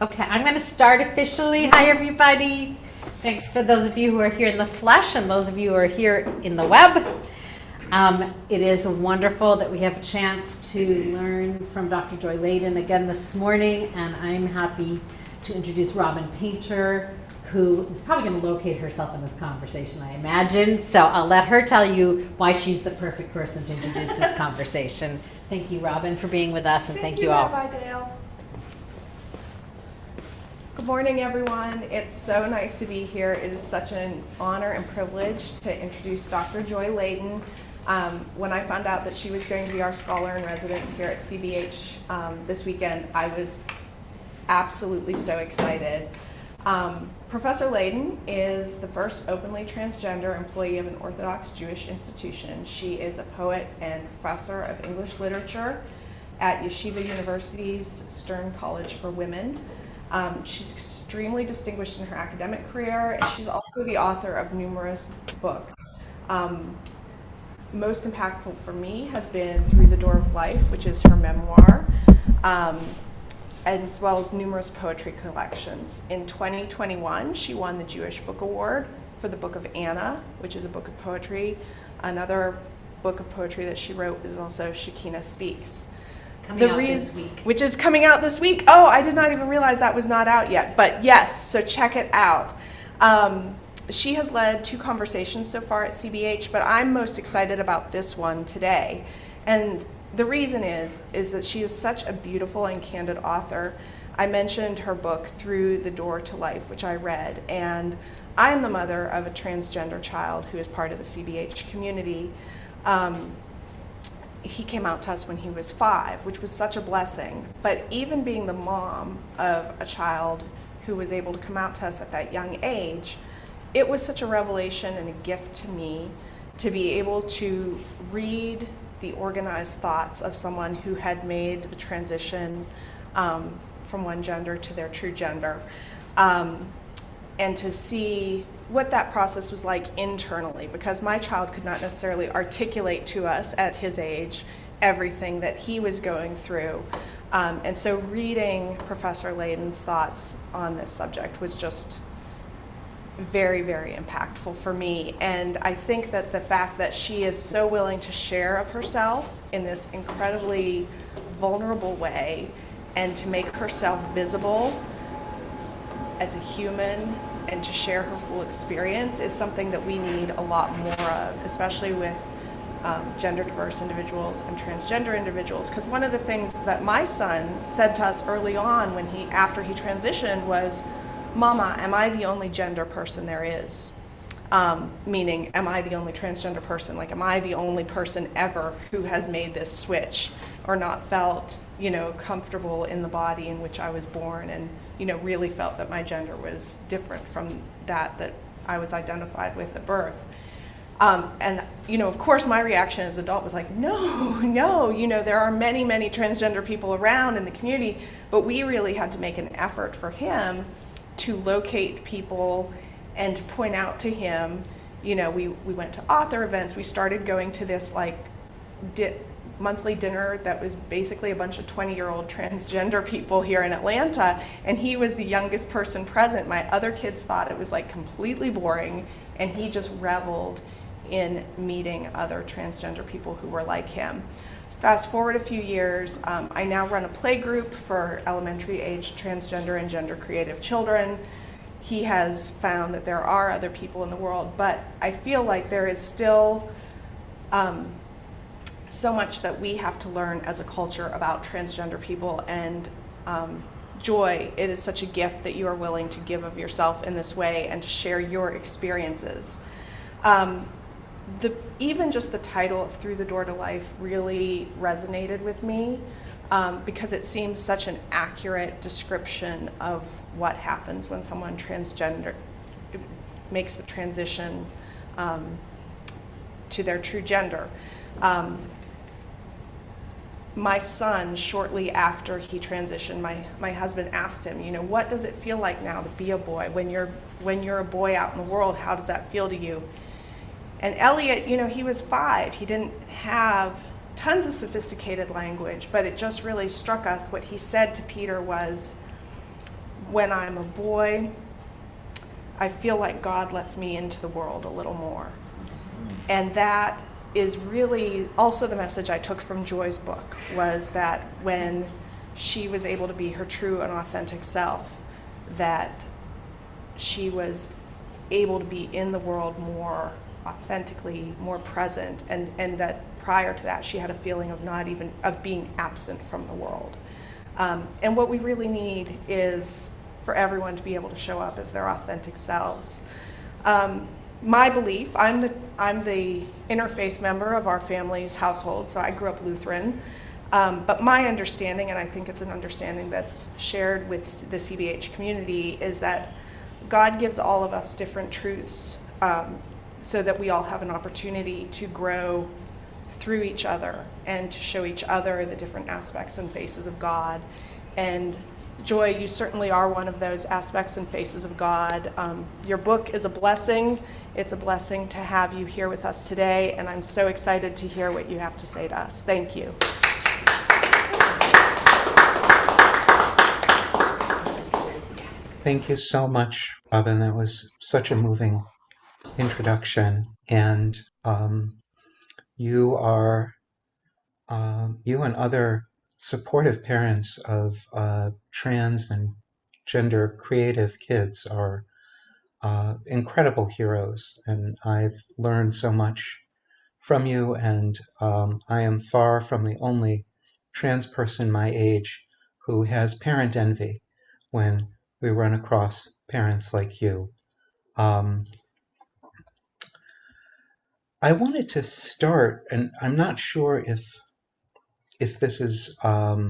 Okay, I'm going to start officially. Hi, everybody. Thanks for those of you who are here in the flesh and those of you who are here in the web. It is wonderful that we have a chance to learn from Dr. Joy Ladin again this morning, and I'm happy to introduce Robin Painter, who is probably going to locate herself in this conversation, I imagine. So I'll let her tell you why she's the perfect person to introduce this conversation. Thank you, Robin, for being with us, and thank you all. Rabbi Dale. Good morning, everyone. It's so nice to be here. It is such an honor and privilege to introduce Dr. Joy Ladin. When I found out that she was going to be our scholar in residence here at CBH this weekend, I was absolutely so excited. Professor Ladin is the first openly transgender employee of an Orthodox Jewish institution. She is a poet and professor of English literature at Yeshiva University's Stern College for Women. She's extremely distinguished in her academic career, and she's also the author of numerous books. Most impactful for me has been Through the Door of Life, which is her memoir, as well as numerous poetry collections. In 2021, she won the Jewish Book Award for the Book of Anna, which is a book of poetry. Another book of poetry that she wrote is also Shekinah Speaks. This week. Which is coming out this week. Oh, I did not even realize that was not out yet. But yes, so check it out. She has led 2 conversations so far at CBH, but I'm most excited about this one today. And the reason is that she is such a beautiful and candid author. I mentioned her book, Through the Door to Life, which I read, and I am the mother of a transgender child who is part of the CBH community. He came out to us when he was 5, which was such a blessing. But even being the mom of a child who was able to come out to us at that young age, it was such a revelation and a gift to me to be able to read the organized thoughts of someone who had made the transition from one gender to their true gender, and to see what that process was like internally, because my child could not necessarily articulate to us at his age everything that he was going through. And so reading Professor Ladin's thoughts on this subject was just very, very impactful for me. And I think that the fact that she is so willing to share of herself in this incredibly vulnerable way and to make herself visible as a human and to share her full experience is something that we need a lot more of, especially with gender diverse individuals and transgender individuals. Because one of the things that my son said to us early on after he transitioned was, "Mama, am I the only gender person there is?" Meaning, am I the only transgender person? Like, am I the only person ever who has made this switch or not felt, comfortable in the body in which I was born, and, really felt that my gender was different from that I was identified with at birth? And, of course, my reaction as an adult was like, no, there are many, many transgender people around in the community, but we really had to make an effort for him to locate people and to point out to him, we went to author events. We started going to this monthly dinner that was basically a bunch of 20-year-old transgender people here in Atlanta, and he was the youngest person present. My other kids thought it was completely boring, and he just reveled in meeting other transgender people who were like him. Fast forward a few years, I now run a play group for elementary-aged transgender and gender-creative children. He has found that there are other people in the world, but I feel like there is still so much that we have to learn as a culture about transgender people. And Joy, it is such a gift that you are willing to give of yourself in this way and to share your experiences. Even just the title of Through the Door to Life really resonated with me because it seems such an accurate description of what happens when someone transgender makes the transition to their true gender. My son, shortly after he transitioned, my husband asked him, what does it feel like now to be a boy? When you're a boy out in the world, how does that feel to you? And Elliot, he was 5. He didn't have tons of sophisticated language, but it just really struck us. What he said to Peter was, when I'm a boy, I feel like God lets me into the world a little more. And that is really also the message I took from Joy's book, was that when she was able to be her true and authentic self, that she was able to be in the world more authentically, more present, and that prior to that she had a feeling of being absent from the world. And what we really need is for everyone to be able to show up as their authentic selves. My belief, I'm the interfaith member of our family's household, so I grew up Lutheran. But my understanding, and I think it's an understanding that's shared with the CBH community, is that God gives all of us different truths, so that we all have an opportunity to grow through each other and to show each other the different aspects and faces of God. And Joy, you certainly are one of those aspects and faces of God. Your book is a blessing. It's a blessing to have you here with us today, and I'm so excited to hear what you have to say to us. Thank you. Thank you so much, Robin. That was such a moving introduction. And you are, you and other supportive parents of trans and gender creative kids are incredible heroes. And I've learned so much from you. And I am far from the only trans person my age who has parent envy when we run across parents like you. I wanted to start, and I'm not sure if this is how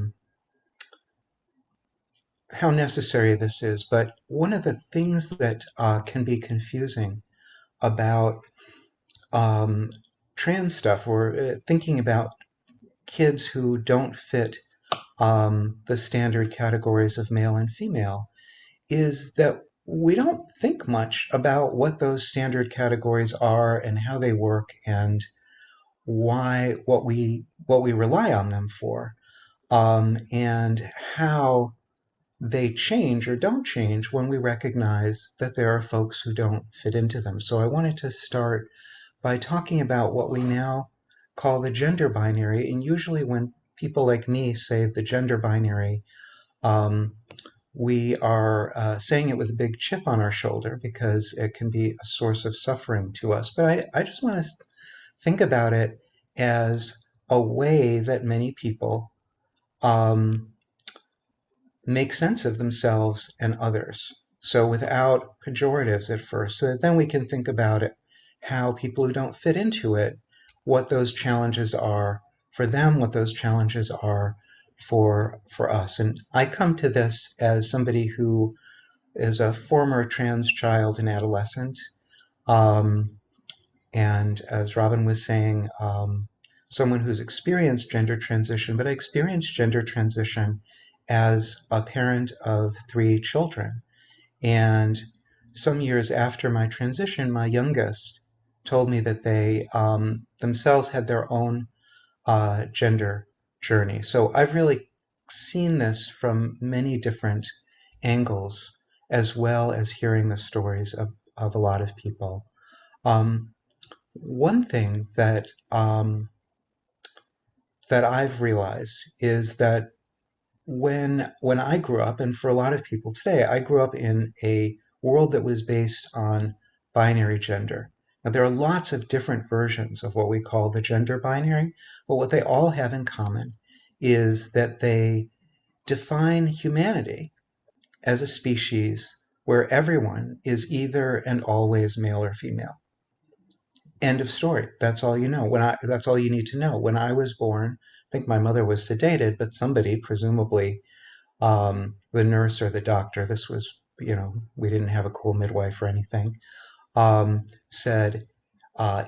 necessary this is, but one of the things that can be confusing about trans stuff, or thinking about kids who don't fit the standard categories of male and female, is that we don't think much about what those standard categories are and how they work and what we rely on them for, and how they change or don't change when we recognize that there are folks who don't fit into them. So I wanted to start by talking about what we now call the gender binary. And usually when people like me say the gender binary, um, we are saying it with a big chip on our shoulder because it can be a source of suffering to us. But I just want to think about it as a way that many people um, make sense of themselves and others. So without pejoratives at first, so that then we can think about it, how people who don't fit into it, what those challenges are for them, what those challenges are for us. And I come to this as somebody who is a former trans child and adolescent. Um, and as Robin was saying, someone who's experienced gender transition, but I experienced gender transition as a parent of 3 children. And some years after my transition, my youngest told me that they themselves had their own gender journey. So I've really seen this from many different angles, as well as hearing the stories of a lot of people. Um, One thing that I've realized is that when I grew up, and for a lot of people today, I grew up in a world that was based on binary gender. Now, there are lots of different versions of what we call the gender binary, but what they all have in common is that they define humanity as a species where everyone is either and always male or female. End of story. That's all you know. That's all you need to know. When I was born, I think my mother was sedated, but somebody, presumably the nurse or the doctor, this was, we didn't have a cool midwife or anything, said,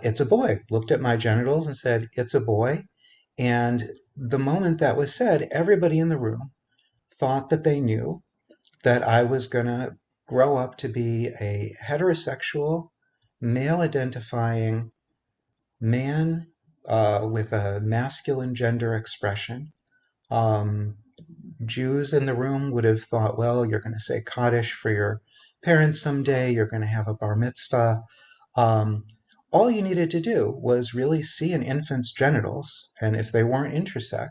it's a boy. Looked at my genitals and said, it's a boy. And the moment that was said, everybody in the room thought that they knew that I was going to grow up to be a heterosexual, male identifying man with a masculine gender expression, um, Jews in the room would have thought, well, you're going to say Kaddish for your parents someday, you're going to have a bar mitzvah. Um, all you needed to do was really see an infant's genitals, and if they weren't intersex,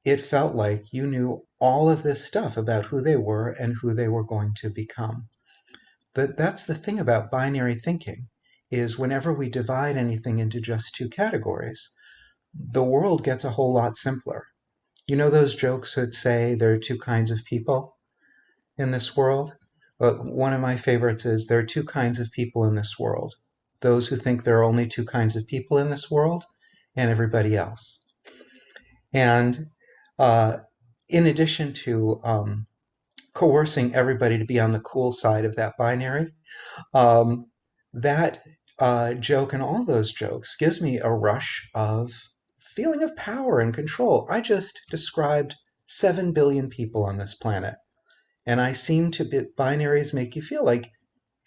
it felt like you knew all of this stuff about who they were and who they were going to become. But that's the thing about binary thinking, is whenever we divide anything into just two categories, the world gets a whole lot simpler. You know those jokes that say there are two kinds of people in this world? But one of my favorites is there are two kinds of people in this world. Those who think there are only two kinds of people in this world and everybody else. And uh, in addition to coercing everybody to be on the cool side of that binary, um, that joke and all those jokes gives me a rush of feeling of power and control. I just described 7 billion people on this planet. And I seem to be, binaries make you feel like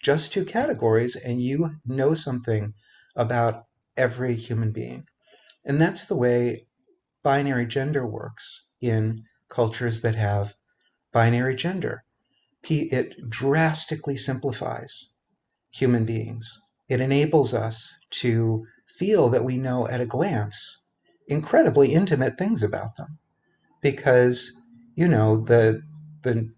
just two categories and you know something about every human being. And that's the way binary gender works in cultures that have binary gender. It drastically simplifies human beings. It enables us to feel that we know at a glance incredibly intimate things about them because the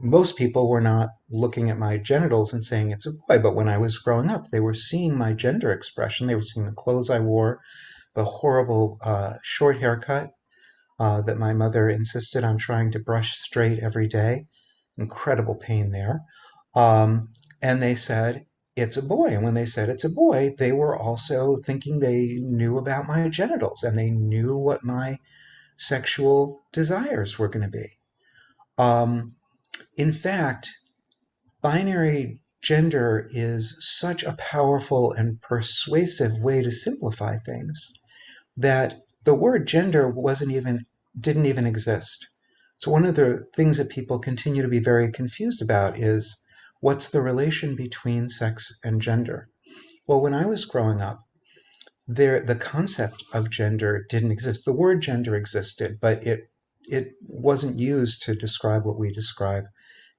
most people were not looking at my genitals and saying it's a boy, but when I was growing up they were seeing my gender expression. They were seeing the clothes I wore, the horrible short haircut that my mother insisted on trying to brush straight every day. Incredible pain there. Um, and they said, it's a boy. And when they said it's a boy, they were also thinking they knew about my genitals and they knew what my sexual desires were going to be. In fact, binary gender is such a powerful and persuasive way to simplify things that the word gender didn't even exist. So one of the things that people continue to be very confused about is what's the relation between sex and gender? Well, when I was growing up, the concept of gender didn't exist. The word gender existed, but it wasn't used to describe what we describe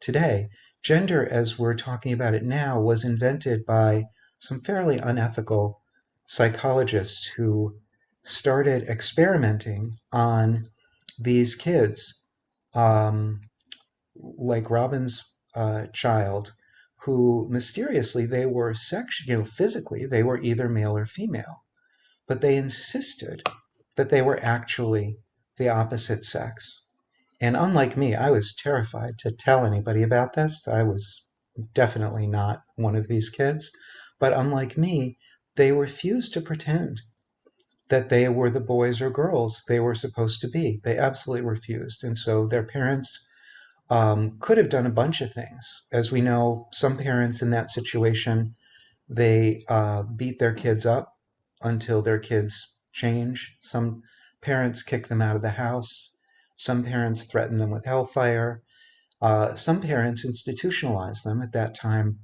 today. Gender, as we're talking about it now, was invented by some fairly unethical psychologists who started experimenting on these kids, um, like Robin's child, who mysteriously they were physically they were either male or female, but they insisted that they were actually the opposite sex. And unlike me, I was terrified to tell anybody about this. I was definitely not one of these kids. But unlike me, they refused to pretend that they were the boys or girls they were supposed to be. They absolutely refused. And so their parents could have done a bunch of things. As we know, some parents in that situation, they beat their kids up until their kids change. Some parents kick them out of the house. Some parents threaten them with hellfire. Some parents institutionalize them. At that time,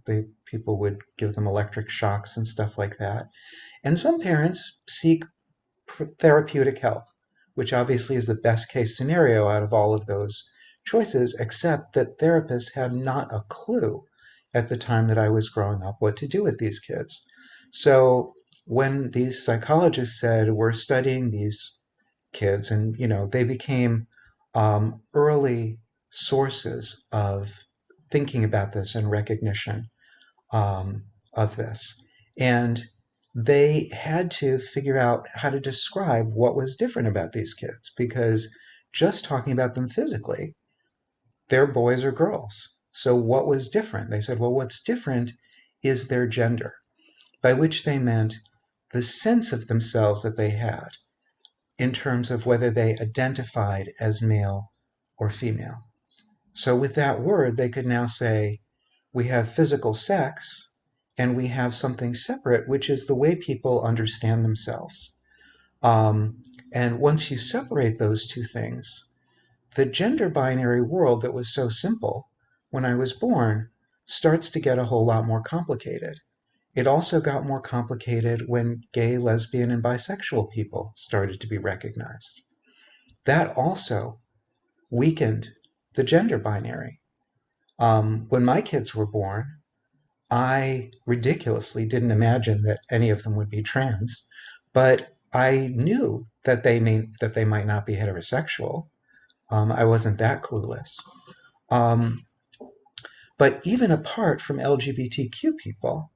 people would give them electric shocks and stuff like that. And some parents seek therapeutic help, which obviously is the best case scenario out of all of those choices, except that therapists had not a clue at the time that I was growing up what to do with these kids. So when these psychologists said, we're studying these kids, and they became early sources of thinking about this and recognition um, of this. And they had to figure out how to describe what was different about these kids because just talking about them physically, they're boys or girls. So what was different? They said, well, what's different is their gender, by which they meant the sense of themselves that they had in terms of whether they identified as male or female. So with that word, they could now say, we have physical sex and we have something separate, which is the way people understand themselves. And once you separate those two things, the gender binary world that was so simple when I was born starts to get a whole lot more complicated. It also got more complicated when gay, lesbian, and bisexual people started to be recognized. That also weakened the gender binary. When my kids were born, I ridiculously didn't imagine that any of them would be trans, but I knew that they might not be heterosexual. I wasn't that clueless. Um, but even apart from LGBTQ people,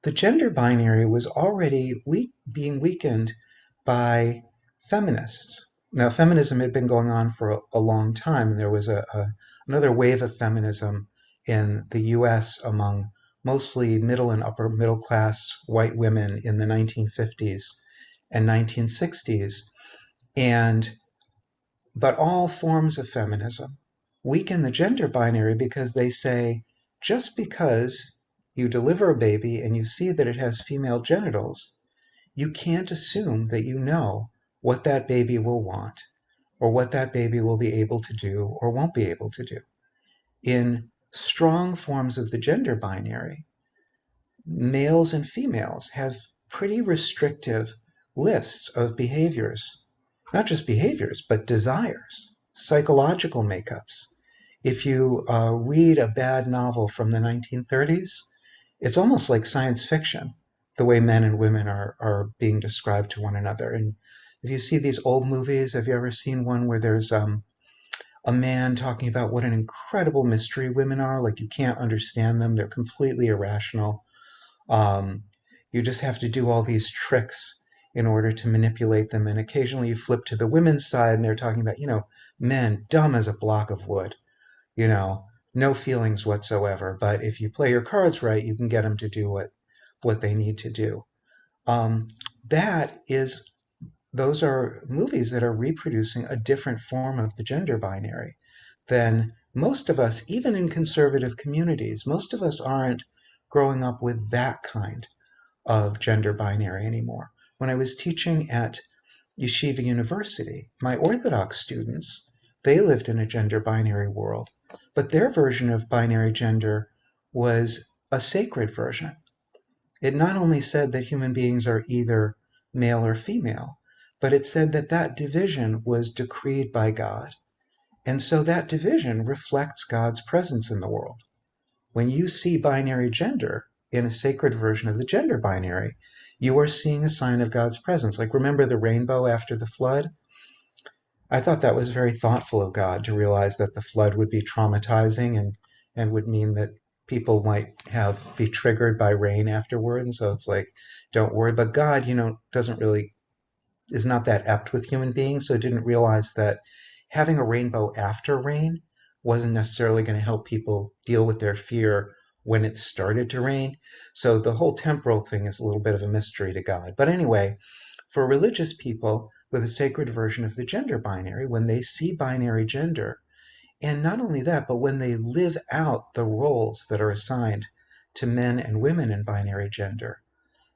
the gender binary was already being weakened by feminists. Now, feminism had been going on for a long time. There was another wave of feminism in the US among mostly middle and upper middle class white women in the 1950s and 1960s. And but all forms of feminism weaken the gender binary because they say just because you deliver a baby and you see that it has female genitals, you can't assume that you know what that baby will want or what that baby will be able to do or won't be able to do. In strong forms of the gender binary, males and females have pretty restrictive lists of behaviors, not just behaviors, but desires, psychological makeups. If you read a bad novel from the 1930s, it's almost like science fiction, the way men and women are being described to one another. And if you see these old movies, have you ever seen one where there's a man talking about what an incredible mystery women are? Like you can't understand them, they're completely irrational. Um, you just have to do all these tricks in order to manipulate them. And occasionally you flip to the women's side and they're talking about, men dumb as a block of wood, you know, no feelings whatsoever. But if you play your cards right, you can get them to do what they need to do. Um, that is, those are movies that are reproducing a different form of the gender binary than most of us, even in conservative communities, most of us aren't growing up with that kind of gender binary anymore. When I was teaching at Yeshiva University, my Orthodox students, they lived in a gender binary world, but their version of binary gender was a sacred version. It not only said that human beings are either male or female, but it said that that division was decreed by God. And so that division reflects God's presence in the world. When you see binary gender in a sacred version of the gender binary, you are seeing a sign of God's presence. Like, remember the rainbow after the flood? I thought that was very thoughtful of God to realize that the flood would be traumatizing and would mean that people might be triggered by rain afterward. And so it's like, don't worry. But God, doesn't really is not that apt with human beings, so didn't realize that having a rainbow after rain wasn't necessarily going to help people deal with their fear when it started to rain. So the whole temporal thing is a little bit of a mystery to God. But anyway, for religious people with a sacred version of the gender binary, when they see binary gender, and not only that, but when they live out the roles that are assigned to men and women in binary gender,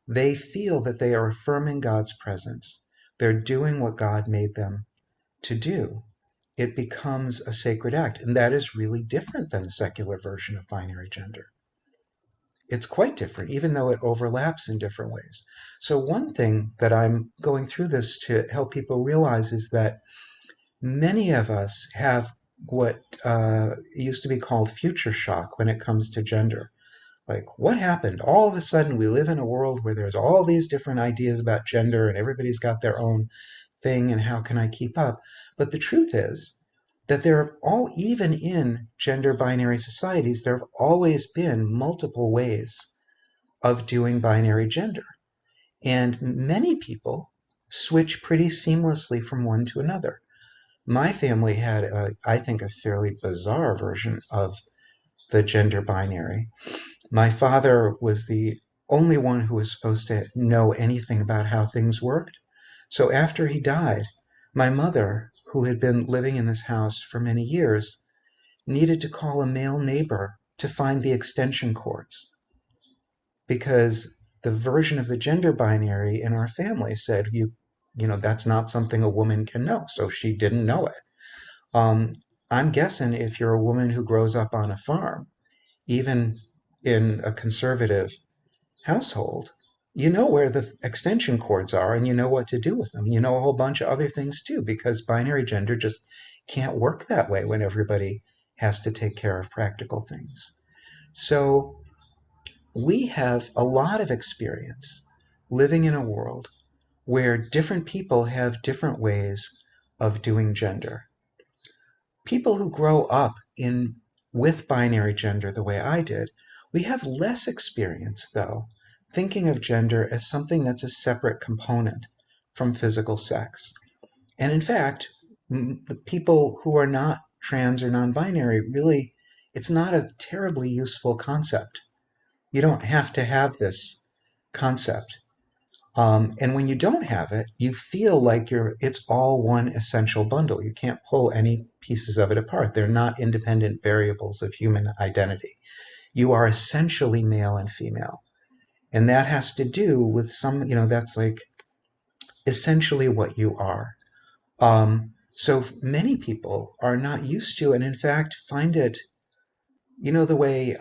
they feel that they are affirming God's presence. They're doing what God made them to do. It becomes a sacred act. And that is really different than the secular version of binary gender. It's quite different, even though it overlaps in different ways. So one thing that I'm going through this to help people realize is that many of us have what used to be called future shock when it comes to gender. Like, what happened? All of a sudden, we live in a world where there's all these different ideas about gender and everybody's got their own thing, and how can I keep up? But the truth is that even in gender binary societies, there have always been multiple ways of doing binary gender. And many people switch pretty seamlessly from one to another. My family had, I think, a fairly bizarre version of the gender binary. My father was the only one who was supposed to know anything about how things worked. So after he died, my mother, who had been living in this house for many years, needed to call a male neighbor to find the extension cords because the version of the gender binary in our family said that's not something a woman can know. So she didn't know it. I'm guessing if you're a woman who grows up on a farm, even in a conservative household, you know where the extension cords are and you know what to do with them. You know a whole bunch of other things too, because binary gender just can't work that way when everybody has to take care of practical things. So we have a lot of experience living in a world where different people have different ways of doing gender. People who grow up in with binary gender the way I did, we have less experience, though, thinking of gender as something that's a separate component from physical sex. And in fact, the people who are not trans or non-binary, really, it's not a terribly useful concept. You don't have to have this concept. And when you don't have it, you feel like it's all one essential bundle. You can't pull any pieces of it apart. They're not independent variables of human identity. You are essentially male and female. And that has to do with that's like essentially what you are. So many people are not used to, and in fact find it, the way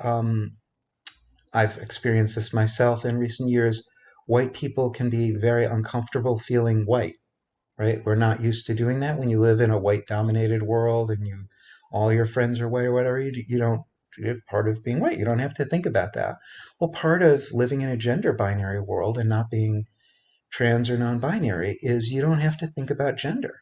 I've experienced this myself in recent years, white people can be very uncomfortable feeling white, right? We're not used to doing that when you live in a white dominated world and all your friends are white or whatever. You don't, part of being white. You don't have to think about that. Well, part of living in a gender binary world and not being trans or non-binary is you don't have to think about gender.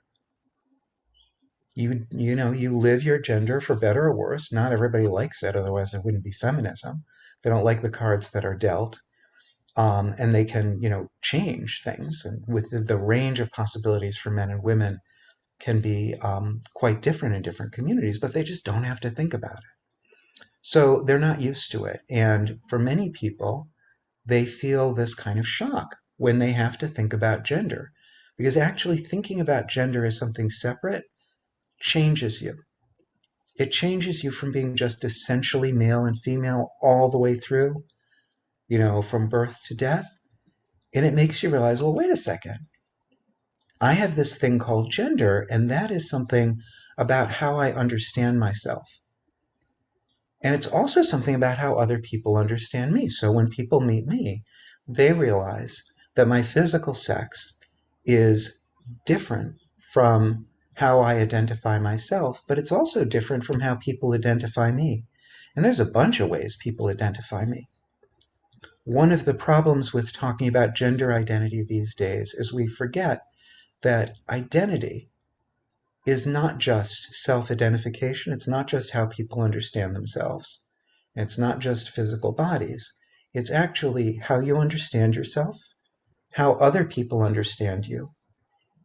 You live your gender for better or worse. Not everybody likes it, otherwise it wouldn't be feminism. They don't like the cards that are dealt. And they can, change things. And with the range of possibilities for men and women can be quite different in different communities, but they just don't have to think about it. So they're not used to it. And for many people, they feel this kind of shock when they have to think about gender, because actually thinking about gender as something separate changes you. It changes you from being just essentially male and female all the way through, from birth to death. And it makes you realize, well, wait a second. I have this thing called gender, and that is something about how I understand myself. And it's also something about how other people understand me. So when people meet me, they realize that my physical sex is different from how I identify myself, but it's also different from how people identify me. And there's a bunch of ways people identify me. One of the problems with talking about gender identity these days is we forget that identity is not just self-identification. It's not just how people understand themselves. It's not just physical bodies. It's actually how you understand yourself, how other people understand you,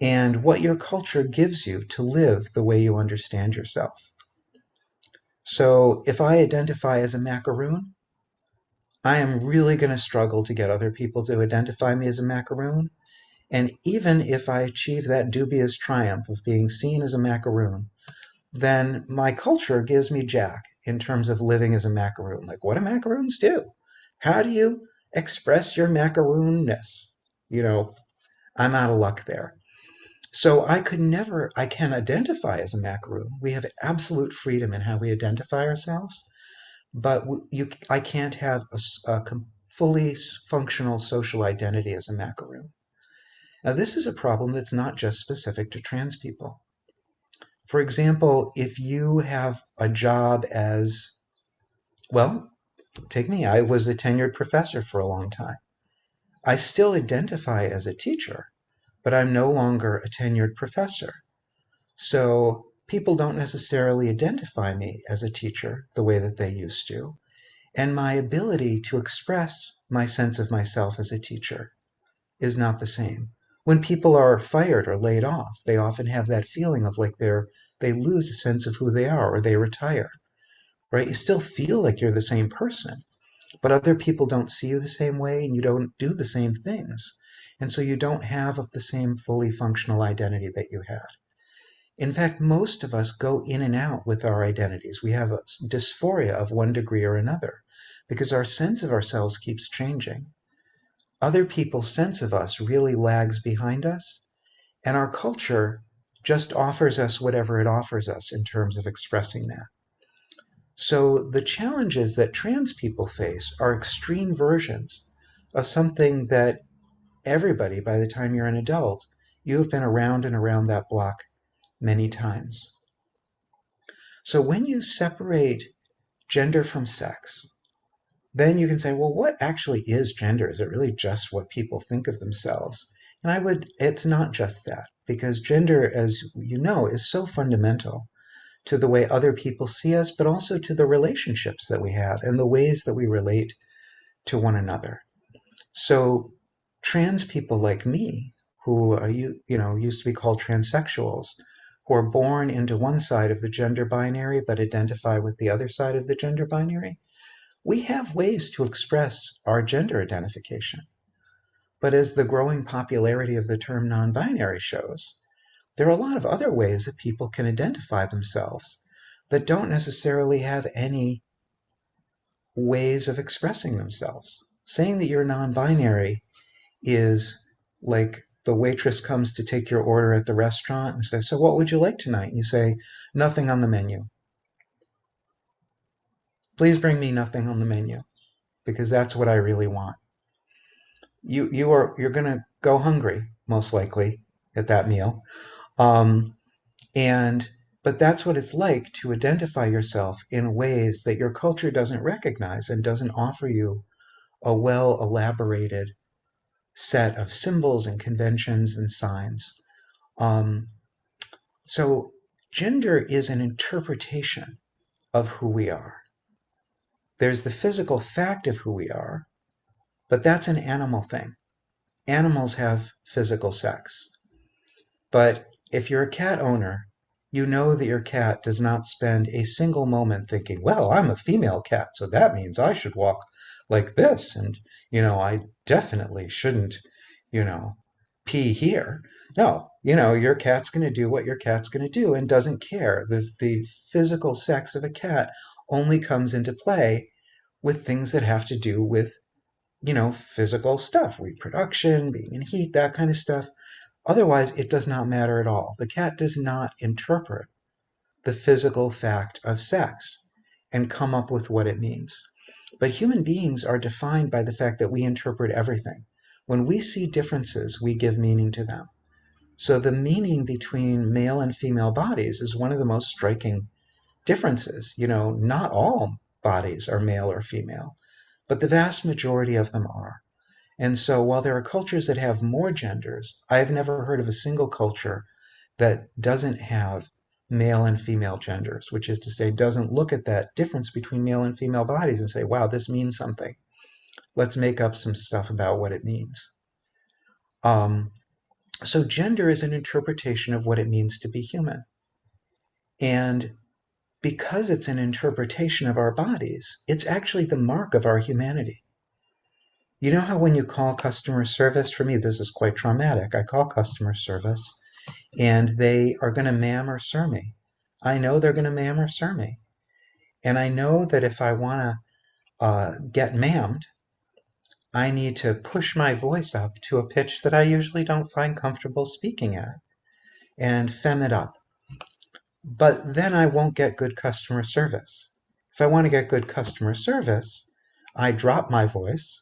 and what your culture gives you to live the way you understand yourself. So if I identify as a macaroon, I am really going to struggle to get other people to identify me as a macaroon. And even if I achieve that dubious triumph of being seen as a macaroon, then my culture gives me jack in terms of living as a macaroon. Like, what do macaroons do? How do you express your macaroonness? I'm out of luck there. So I can identify as a macaroon. We have absolute freedom in how we identify ourselves, but I can't have a fully functional social identity as a macaroon. Now, this is a problem that's not just specific to trans people. For example, if you have a job well, take me, I was a tenured professor for a long time. I still identify as a teacher, but I'm no longer a tenured professor. So people don't necessarily identify me as a teacher the way that they used to. And my ability to express my sense of myself as a teacher is not the same. When people are fired or laid off, they often have that feeling of like they lose a sense of who they are or they retire, right? You still feel like you're the same person, but other people don't see you the same way and you don't do the same things. And so you don't have the same fully functional identity that you had. In fact, most of us go in and out with our identities. We have a dysphoria of one degree or another because our sense of ourselves keeps changing. Other people's sense of us really lags behind us, and our culture just offers us whatever it offers us in terms of expressing that. So the challenges that trans people face are extreme versions of something that everybody, by the time you're an adult, you have been around and around that block many times. So when you separate gender from sex, then you can say, well, what actually is gender? Is it really just what people think of themselves? And it's not just that, because gender, as you know, is so fundamental to the way other people see us, but also to the relationships that we have and the ways that we relate to one another. So trans people like me, who used to be called transsexuals, who are born into one side of the gender binary but identify with the other side of the gender binary, we have ways to express our gender identification. But as the growing popularity of the term non-binary shows, there are a lot of other ways that people can identify themselves that don't necessarily have any ways of expressing themselves. Saying that you're non-binary is like the waitress comes to take your order at the restaurant and says, so what would you like tonight? And you say, nothing on the menu. Please bring me nothing on the menu, because that's what I really want. You're gonna go hungry, most likely, at that meal. Um, and but that's what it's like to identify yourself in ways that your culture doesn't recognize and doesn't offer you a well elaborated set of symbols and conventions and signs. Um, so gender is an interpretation of who we are. There's the physical fact of who we are, but that's an animal thing. Animals have physical sex. But if you're a cat owner, you know that your cat does not spend a single moment thinking, well, I'm a female cat, so that means I should walk like this. And, I definitely shouldn't, you know, pee here. No, your cat's going to do what your cat's going to do and doesn't care. The physical sex of a cat only comes into play with things that have to do with, physical stuff, reproduction, being in heat, that kind of stuff. Otherwise, it does not matter at all. The cat does not interpret the physical fact of sex and come up with what it means. But human beings are defined by the fact that we interpret everything. When we see differences, we give meaning to them. So the meaning between male and female bodies is one of the most striking differences. Not all bodies are male or female, but the vast majority of them are. And so while there are cultures that have more genders, I've never heard of a single culture that doesn't have male and female genders, which is to say, doesn't look at that difference between male and female bodies and say, wow, this means something. Let's make up some stuff about what it means. So gender is an interpretation of what it means to be human. And because it's an interpretation of our bodies, it's actually the mark of our humanity. You know how when you call customer service, for me, this is quite traumatic. I call customer service and they are going to ma'am or sir me. I know they're going to ma'am or sir me. And I know that if I want to get ma'amed, I need to push my voice up to a pitch that I usually don't find comfortable speaking at and fem it up. But then I won't get good customer service. If I want to get good customer service, I drop my voice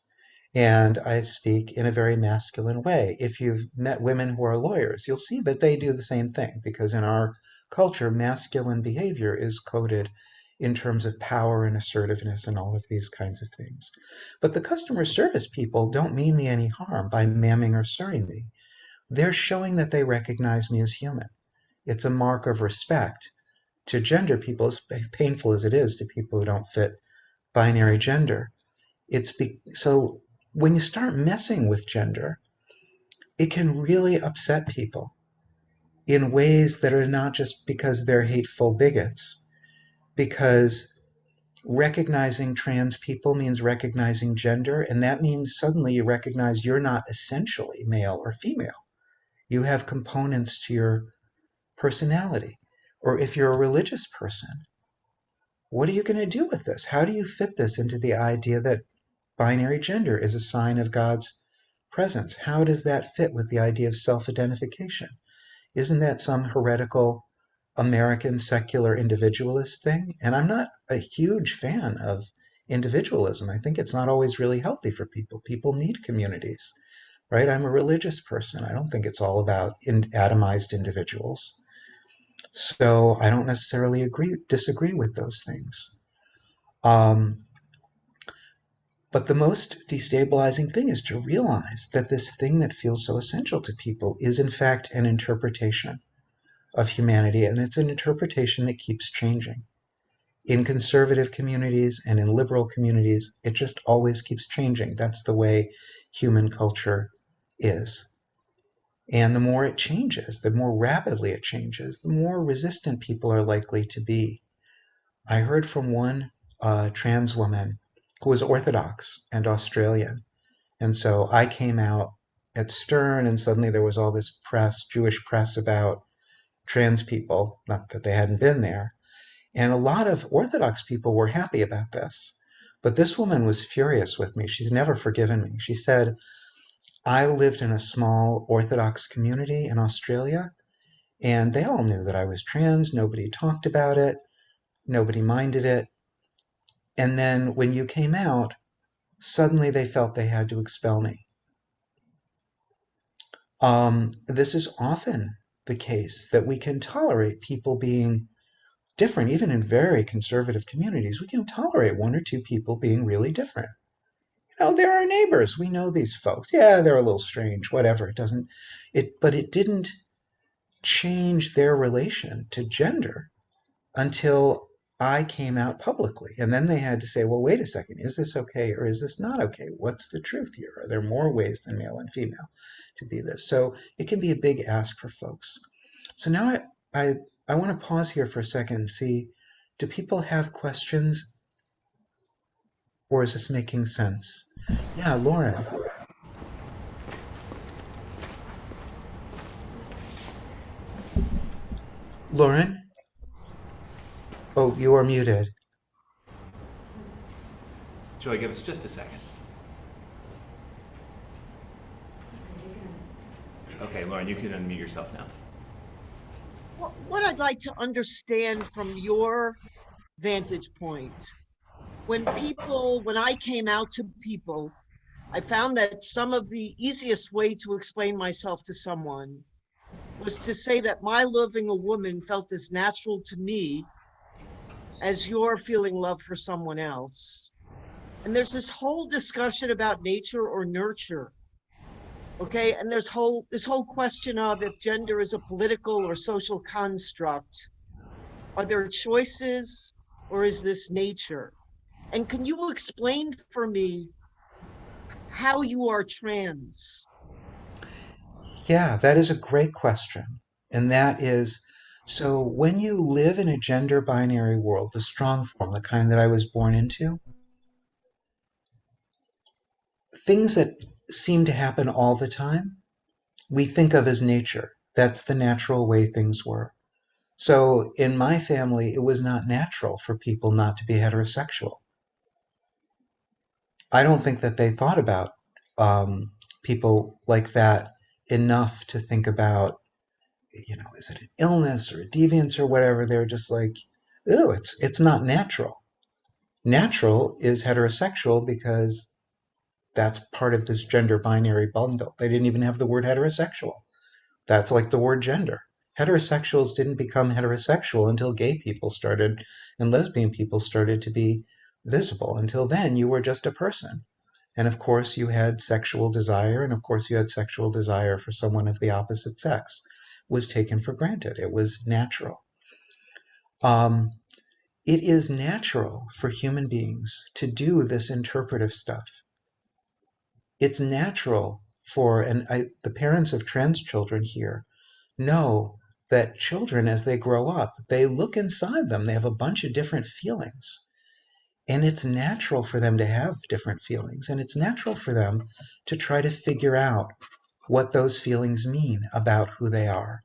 and I speak in a very masculine way. If you've met women who are lawyers, you'll see that they do the same thing, because in our culture, masculine behavior is coded in terms of power and assertiveness and all of these kinds of things. But the customer service people don't mean me any harm by mamming or sirring me. They're showing that they recognize me as human. It's a mark of respect to gender people, as painful as it is to people who don't fit binary gender. So when you start messing with gender, it can really upset people in ways that are not just because they're hateful bigots, because recognizing trans people means recognizing gender, and that means suddenly you recognize you're not essentially male or female. You have components to your personality. Or if you're a religious person, what are you going to do with this? How do you fit this into the idea that binary gender is a sign of God's presence? How does that fit with the idea of self-identification? Isn't that some heretical American secular individualist thing? And I'm not a huge fan of individualism. I think it's not always really healthy for people. People need communities, right? I'm a religious person. I don't think it's all about atomized individuals. So I don't necessarily disagree with those things. Um, but the most destabilizing thing is to realize that this thing that feels so essential to people is in fact an interpretation of humanity, and it's an interpretation that keeps changing. In conservative communities and in liberal communities, it just always keeps changing. That's the way human culture is. And the more it changes, the more rapidly it changes, the more resistant people are likely to be. I heard from one trans woman who was Orthodox and Australian. And so I came out at Stern, and suddenly there was all this press, Jewish press, about trans people, not that they hadn't been there. And a lot of Orthodox people were happy about this. But this woman was furious with me. She's never forgiven me. She said, I lived in a small Orthodox community in Australia, and they all knew that I was trans. Nobody talked about it. Nobody minded it. And then when you came out, suddenly they felt they had to expel me. This is often the case, that we can tolerate people being different, even in very conservative communities. We can tolerate one or two people being really different. They're our neighbors. We know these folks. Yeah, they're a little strange, whatever. But it didn't change their relation to gender until I came out publicly. And then they had to say, well, wait a second, is this okay or is this not okay? What's the truth here? Are there more ways than male and female to be this? So it can be a big ask for folks. So now I want to pause here for a second and see, do people have questions, or is this making sense? Yeah, Lauren. Lauren? Oh, you are muted. Joy, give us just a second. Okay, Lauren, you can unmute yourself now. What I'd like to understand from your vantage point, when I came out to people, I found that some of the easiest way to explain myself to someone was to say that my loving a woman felt as natural to me as your feeling love for someone else. And there's this whole discussion about nature or nurture. Okay, and this whole question of if gender is a political or social construct. Are there choices or is this nature? And can you explain for me how you are trans? Yeah, that is a great question. And that is, so when you live in a gender binary world, the strong form, the kind that I was born into, things that seem to happen all the time, we think of as nature. That's the natural way things were. So in my family, it was not natural for people not to be heterosexual. I don't think that they thought about people like that enough to think about, is it an illness or a deviance or whatever? They're just like, oh, it's not natural. Natural is heterosexual because that's part of this gender binary bundle. They didn't even have the word heterosexual. That's like the word gender. Heterosexuals didn't become heterosexual until gay people started and lesbian people started to be visible. Until then, you were just a person. And of course, you had sexual desire, and of course, you had sexual desire for someone of the opposite sex. It was taken for granted. It was natural. Um, it is natural for human beings to do this interpretive stuff. It's natural for, the parents of trans children here know that children, as they grow up, they look inside them. They have a bunch of different feelings. And it's natural for them to have different feelings. And it's natural for them to try to figure out what those feelings mean about who they are.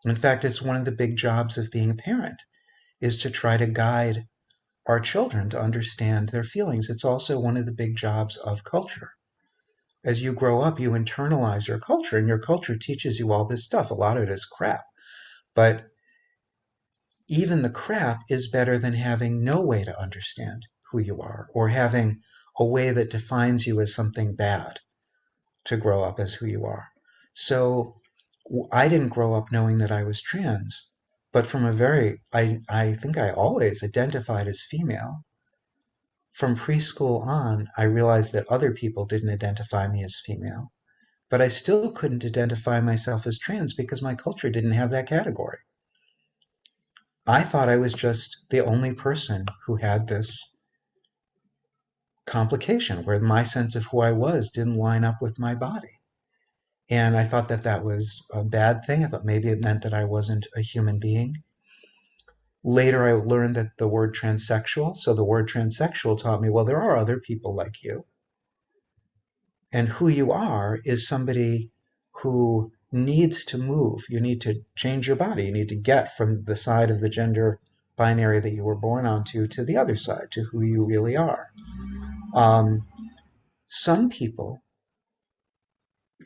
In fact, it's one of the big jobs of being a parent, is to try to guide our children to understand their feelings. It's also one of the big jobs of culture. As you grow up, you internalize your culture, and your culture teaches you all this stuff. A lot of it is crap. But even the crap is better than having no way to understand who you are, or having a way that defines you as something bad to grow up as who you are. So I didn't grow up knowing that I was trans. But from a very, I think I always identified as female. From preschool on, I realized that other people didn't identify me as female, but I still couldn't identify myself as trans because my culture didn't have that category. I thought I was just the only person who had this complication where my sense of who I was didn't line up with my body. And I thought that that was a bad thing. I thought maybe it meant that I wasn't a human being. Later, I learned that the word transsexual, so the word transsexual taught me, well, there are other people like you. And who you are is somebody who needs to move. You need to change your body. You need to get from the side of the gender binary that you were born onto to the other side, to who you really are. Some people,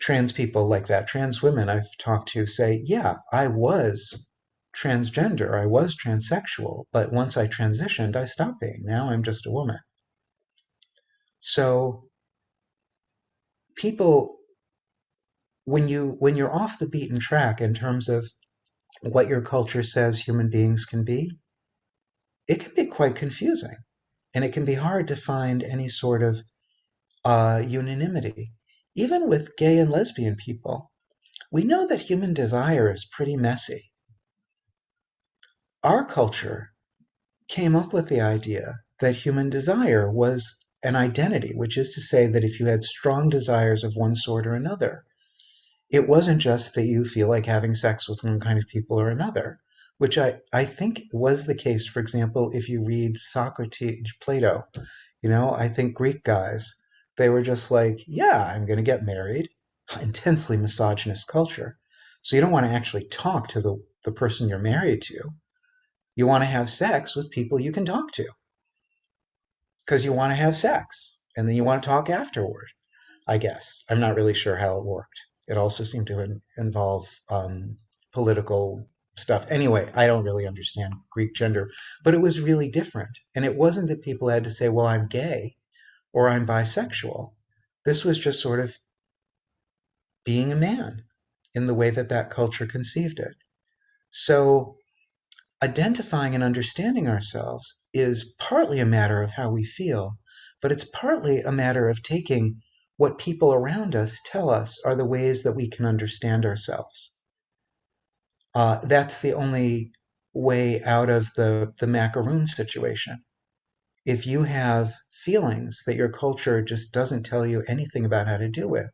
trans people like that, trans women I've talked to say, yeah, I was transgender, I was transsexual, but once I transitioned, I stopped being. Now I'm just a woman. So people, when you're off the beaten track in terms of what your culture says human beings can be, it can be quite confusing, and it can be hard to find any sort of unanimity. Even with gay and lesbian people, we know that human desire is pretty messy. Our culture came up with the idea that human desire was an identity, which is to say that if you had strong desires of one sort or another, it wasn't just that you feel like having sex with one kind of people or another, which I think was the case, for example, if you read Socrates, Plato, I think Greek guys, they were just like, yeah, I'm going to get married, intensely misogynist culture. So you don't want to actually talk to the person you're married to. You want to have sex with people you can talk to because you want to have sex and then you want to talk afterward, I guess. I'm not really sure how it worked. It also seemed to involve political stuff. Anyway, I don't really understand Greek gender, but it was really different. And it wasn't that people had to say, well, I'm gay or I'm bisexual. This was just sort of being a man in the way that that culture conceived it. So identifying and understanding ourselves is partly a matter of how we feel, but it's partly a matter of taking what people around us tell us are the ways that we can understand ourselves. That's the only way out of the macaroon situation. If you have feelings that your culture just doesn't tell you anything about how to deal with,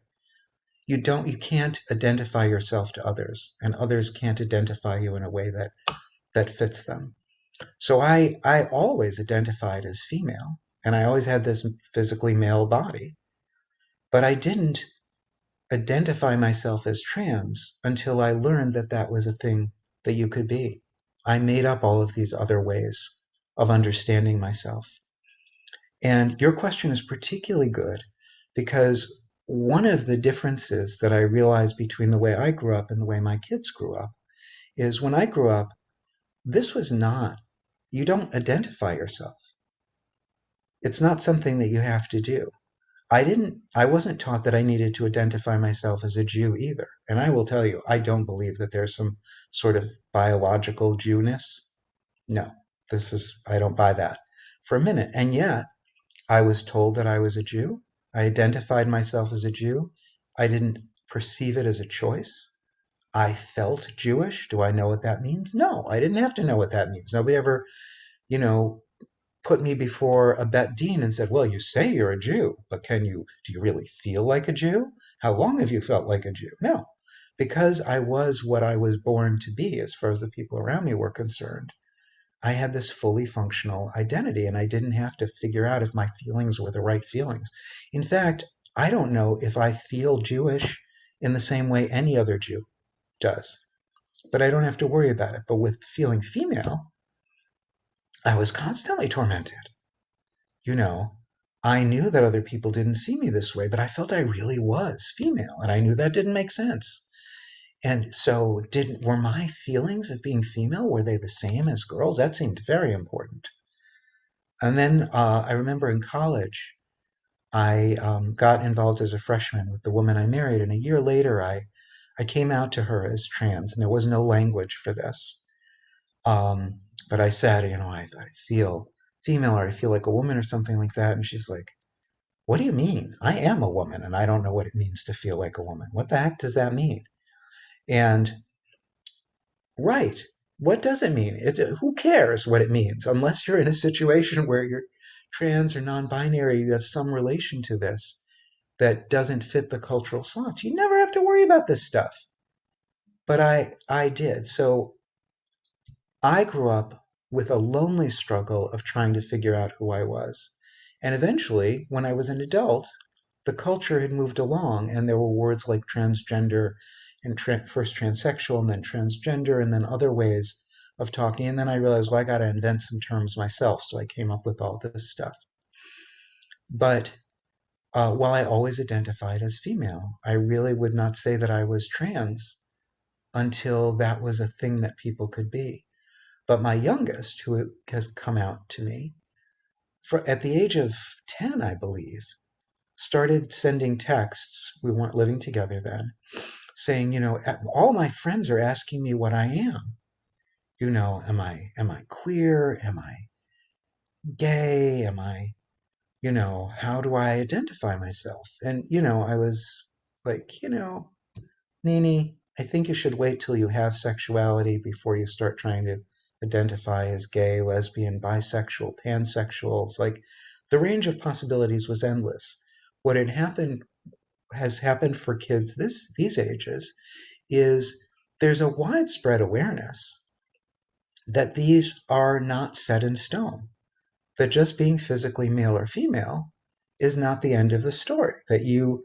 you can't identify yourself to others, and others can't identify you in a way that fits them. So I always identified as female, and I always had this physically male body, but I didn't identify myself as trans until I learned that that was a thing that you could be. I made up all of these other ways of understanding myself. And your question is particularly good because one of the differences that I realized between the way I grew up and the way my kids grew up is when I grew up, this was not, you don't identify yourself. It's not something that you have to do. I wasn't taught that I needed to identify myself as a Jew either. And I will tell you, I don't believe that there's some sort of biological Jewness. No, I don't buy that for a minute. And yet, I was told that I was a Jew. I identified myself as a Jew. I didn't perceive it as a choice. I felt Jewish. Do I know what that means? No, I didn't have to know what that means. Nobody ever, you know, put me before a Bet Din and said, well, you say you're a Jew, but do you really feel like a Jew? How long have you felt like a Jew? No, because I was what I was born to be as far as the people around me were concerned. I had this fully functional identity, and I didn't have to figure out if my feelings were the right feelings. In fact, I don't know if I feel Jewish in the same way any other Jew does, but I don't have to worry about it. But with feeling female, I was constantly tormented. I knew that other people didn't see me this way, but I felt I really was female, and I knew that didn't make sense. And so were my feelings of being female, were they the same as girls? That seemed very important. And then I remember in college, I got involved as a freshman with the woman I married, and a year later, I came out to her as trans, and there was no language for this. But I said, I feel female, or I feel like a woman or something like that. And she's like, what do you mean? I am a woman and I don't know what it means to feel like a woman. What the heck does that mean? And right, what does it mean? Who cares what it means? Unless you're in a situation where you're trans or non-binary, you have some relation to this that doesn't fit the cultural slots. You never have to worry about this stuff. But I did. So I grew up with a lonely struggle of trying to figure out who I was. And eventually, when I was an adult, the culture had moved along and there were words like transgender and first transsexual and then transgender and then other ways of talking. And then I realized, well, I got to invent some terms myself. So I came up with all this stuff. But while I always identified as female, I really would not say that I was trans until that was a thing that people could be. But my youngest, who has come out to me, at the age of 10, I believe, started sending texts. We weren't living together then, saying, all my friends are asking me what I am. Am I queer? Am I gay? Am I, how do I identify myself? And, I was like, Nini, I think you should wait till you have sexuality before you start trying to identify as gay, lesbian, bisexual, pansexual. It's like the range of possibilities was endless. What has happened for kids these ages is there's a widespread awareness that these are not set in stone, that just being physically male or female is not the end of the story, that you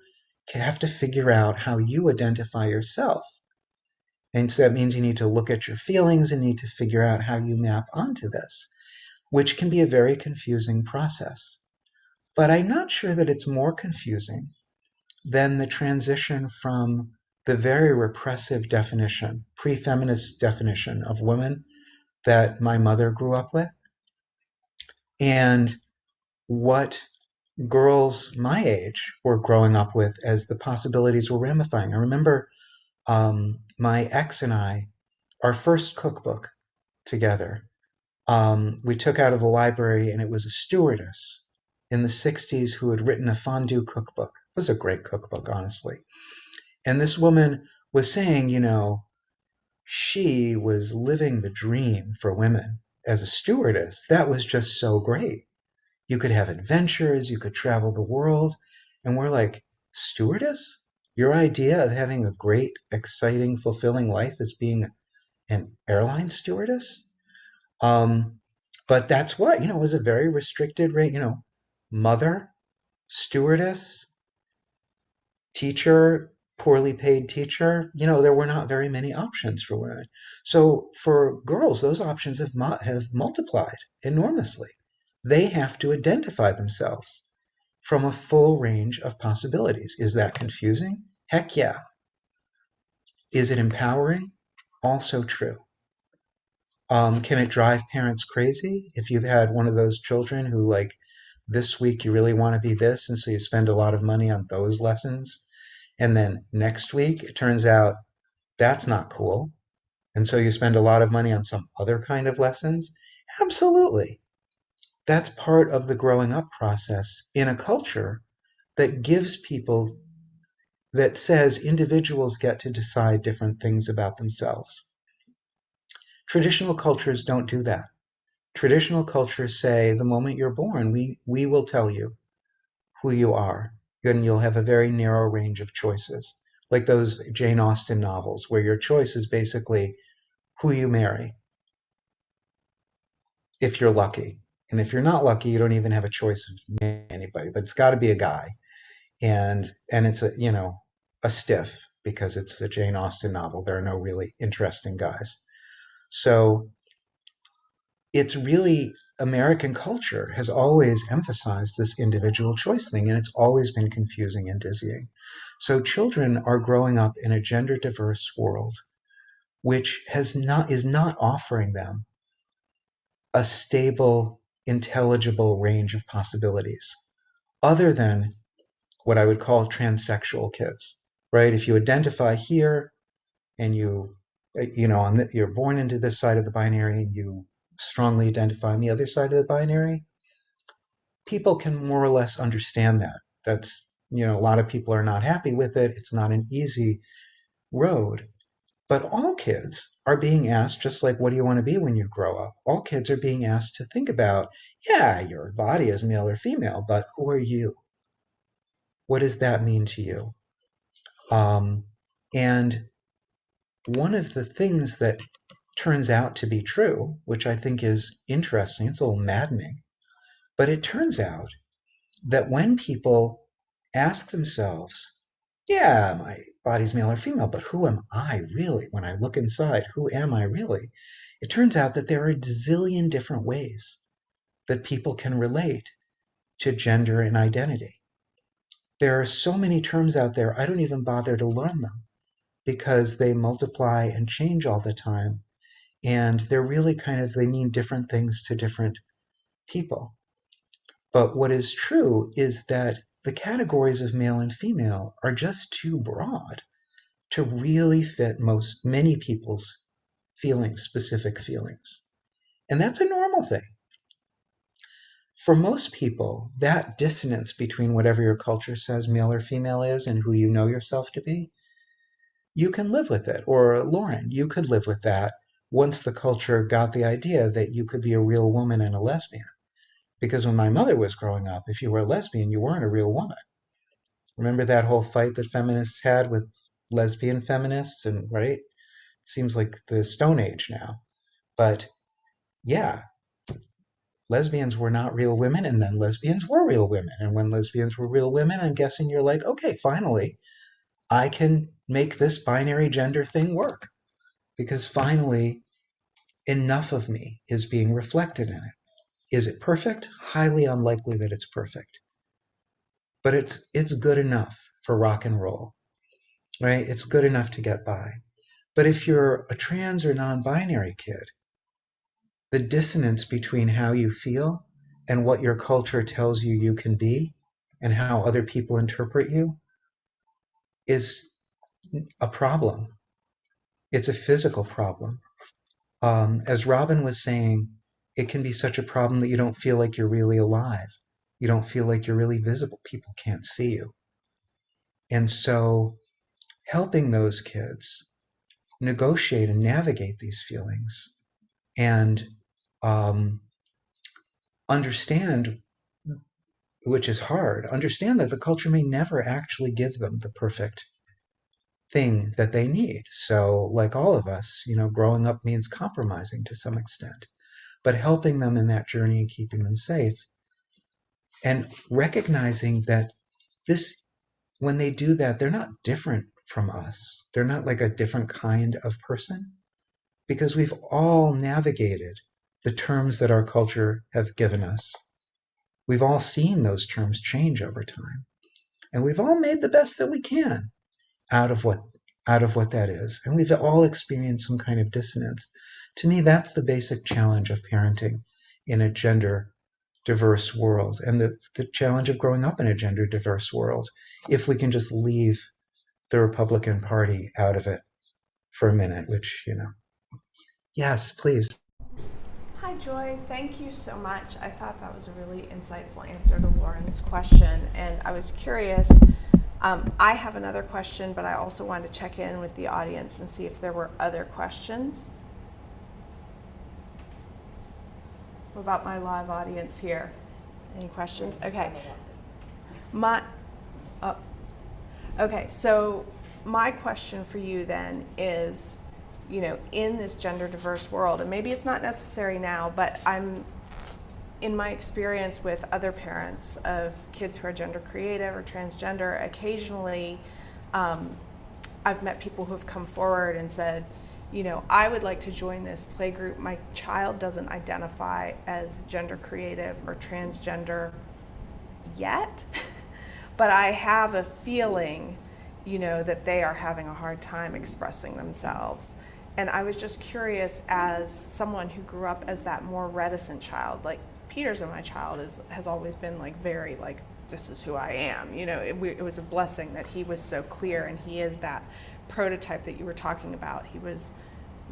have to figure out how you identify yourself. And so that means you need to look at your feelings and need to figure out how you map onto this, which can be a very confusing process. But I'm not sure that it's more confusing than the transition from the very repressive definition, pre-feminist definition of women that my mother grew up with, and what girls my age were growing up with as the possibilities were ramifying. I remember my ex and I, our first cookbook together, we took out of the library, and it was a stewardess in the 60s who had written a fondue cookbook. It was a great cookbook, honestly. And this woman was saying, she was living the dream for women as a stewardess. That was just so great. You could have adventures, you could travel the world. And we're like, stewardess? Your idea of having a great, exciting, fulfilling life is being an airline stewardess? But that's what, it was a very restricted rate, mother, stewardess, teacher, poorly paid teacher, there were not very many options for women. So for girls, those options have multiplied enormously. They have to identify themselves from a full range of possibilities. Is that confusing? Heck yeah. Is it empowering? Also true. Can it drive parents crazy if you've had one of those children who, like, this week you really want to be this, and so you spend a lot of money on those lessons, and then next week it turns out that's not cool, and so you spend a lot of money on some other kind of lessons? Absolutely. That's part of the growing up process in a culture that gives people, that says individuals get to decide different things about themselves. Traditional cultures don't do that. Traditional cultures say the moment you're born, we will tell you who you are, and you'll have a very narrow range of choices, like those Jane Austen novels, where your choice is basically who you marry, if you're lucky. And if you're not lucky, you don't even have a choice of marrying anybody, but it's got to be a guy. And it's a stiff, because it's the Jane Austen novel. There are no really interesting guys. So it's really, American culture has always emphasized this individual choice thing, and it's always been confusing and dizzying. So children are growing up in a gender diverse world, which is not offering them a stable, intelligible range of possibilities, other than what I would call transsexual kids, right? If you identify here and you you're born into this side of the binary and you strongly identify on the other side of the binary, people can more or less understand that. That's, a lot of people are not happy with it. It's not an easy road. But all kids are being asked, just like, what do you want to be when you grow up? All kids are being asked to think about, yeah, your body is male or female, but who are you? What does that mean to you? And one of the things that turns out to be true, which I think is interesting, it's a little maddening, but it turns out that when people ask themselves, yeah, my body's male or female, but who am I really? When I look inside, who am I really? It turns out that there are a zillion different ways that people can relate to gender and identity. There are so many terms out there, I don't even bother to learn them because they multiply and change all the time. And they're really they mean different things to different people. But what is true is that the categories of male and female are just too broad to really fit many people's feelings, specific feelings. And that's a normal thing. For most people, that dissonance between whatever your culture says male or female is and who you know yourself to be, you can live with it. Or Lauren, you could live with that once the culture got the idea that you could be a real woman and a lesbian. Because when my mother was growing up, if you were a lesbian, you weren't a real woman. Remember that whole fight that feminists had with lesbian feminists? And right? It seems like the Stone Age now. But yeah, lesbians were not real women, and then lesbians were real women. And when lesbians were real women, I'm guessing you're like, okay, finally, I can make this binary gender thing work. Because finally, enough of me is being reflected in it. Is it perfect? Highly unlikely that it's perfect. But it's good enough for rock and roll, right? It's good enough to get by. But if you're a trans or non-binary kid, the dissonance between how you feel and what your culture tells you you can be and how other people interpret you is a problem. It's a physical problem. As Robin was saying, it can be such a problem that you don't feel like you're really alive. You don't feel like you're really visible. People can't see you. And so helping those kids negotiate and navigate these feelings and understand, which is hard, understand that the culture may never actually give them the perfect thing that they need. So, like all of us, growing up means compromising to some extent, but helping them in that journey and keeping them safe. And recognizing that when they do that, they're not different from us. They're not like a different kind of person, because we've all navigated the terms that our culture have given us. We've all seen those terms change over time. And we've all made the best that we can out of what that is. And we've all experienced some kind of dissonance. To me, that's the basic challenge of parenting in a gender diverse world, and the challenge of growing up in a gender diverse world, if we can just leave the Republican Party out of it for a minute, which, Yes, please. Hi, Joy. Thank you so much. I thought that was a really insightful answer to Lauren's question, and I was curious. I have another question, but I also wanted to check in with the audience and see if there were other questions. What about my live audience here? Any questions? Okay. Okay, so my question for you then is, in this gender diverse world, and maybe it's not necessary now, but in my experience with other parents of kids who are gender creative or transgender, occasionally I've met people who have come forward and said, I would like to join this play group. My child doesn't identify as gender creative or transgender yet, but I have a feeling, that they are having a hard time expressing themselves. And I was just curious, as someone who grew up as that more reticent child, like Peter's and my child has always been very this is who I am. It was a blessing that he was so clear, and he is that prototype that you were talking about. He was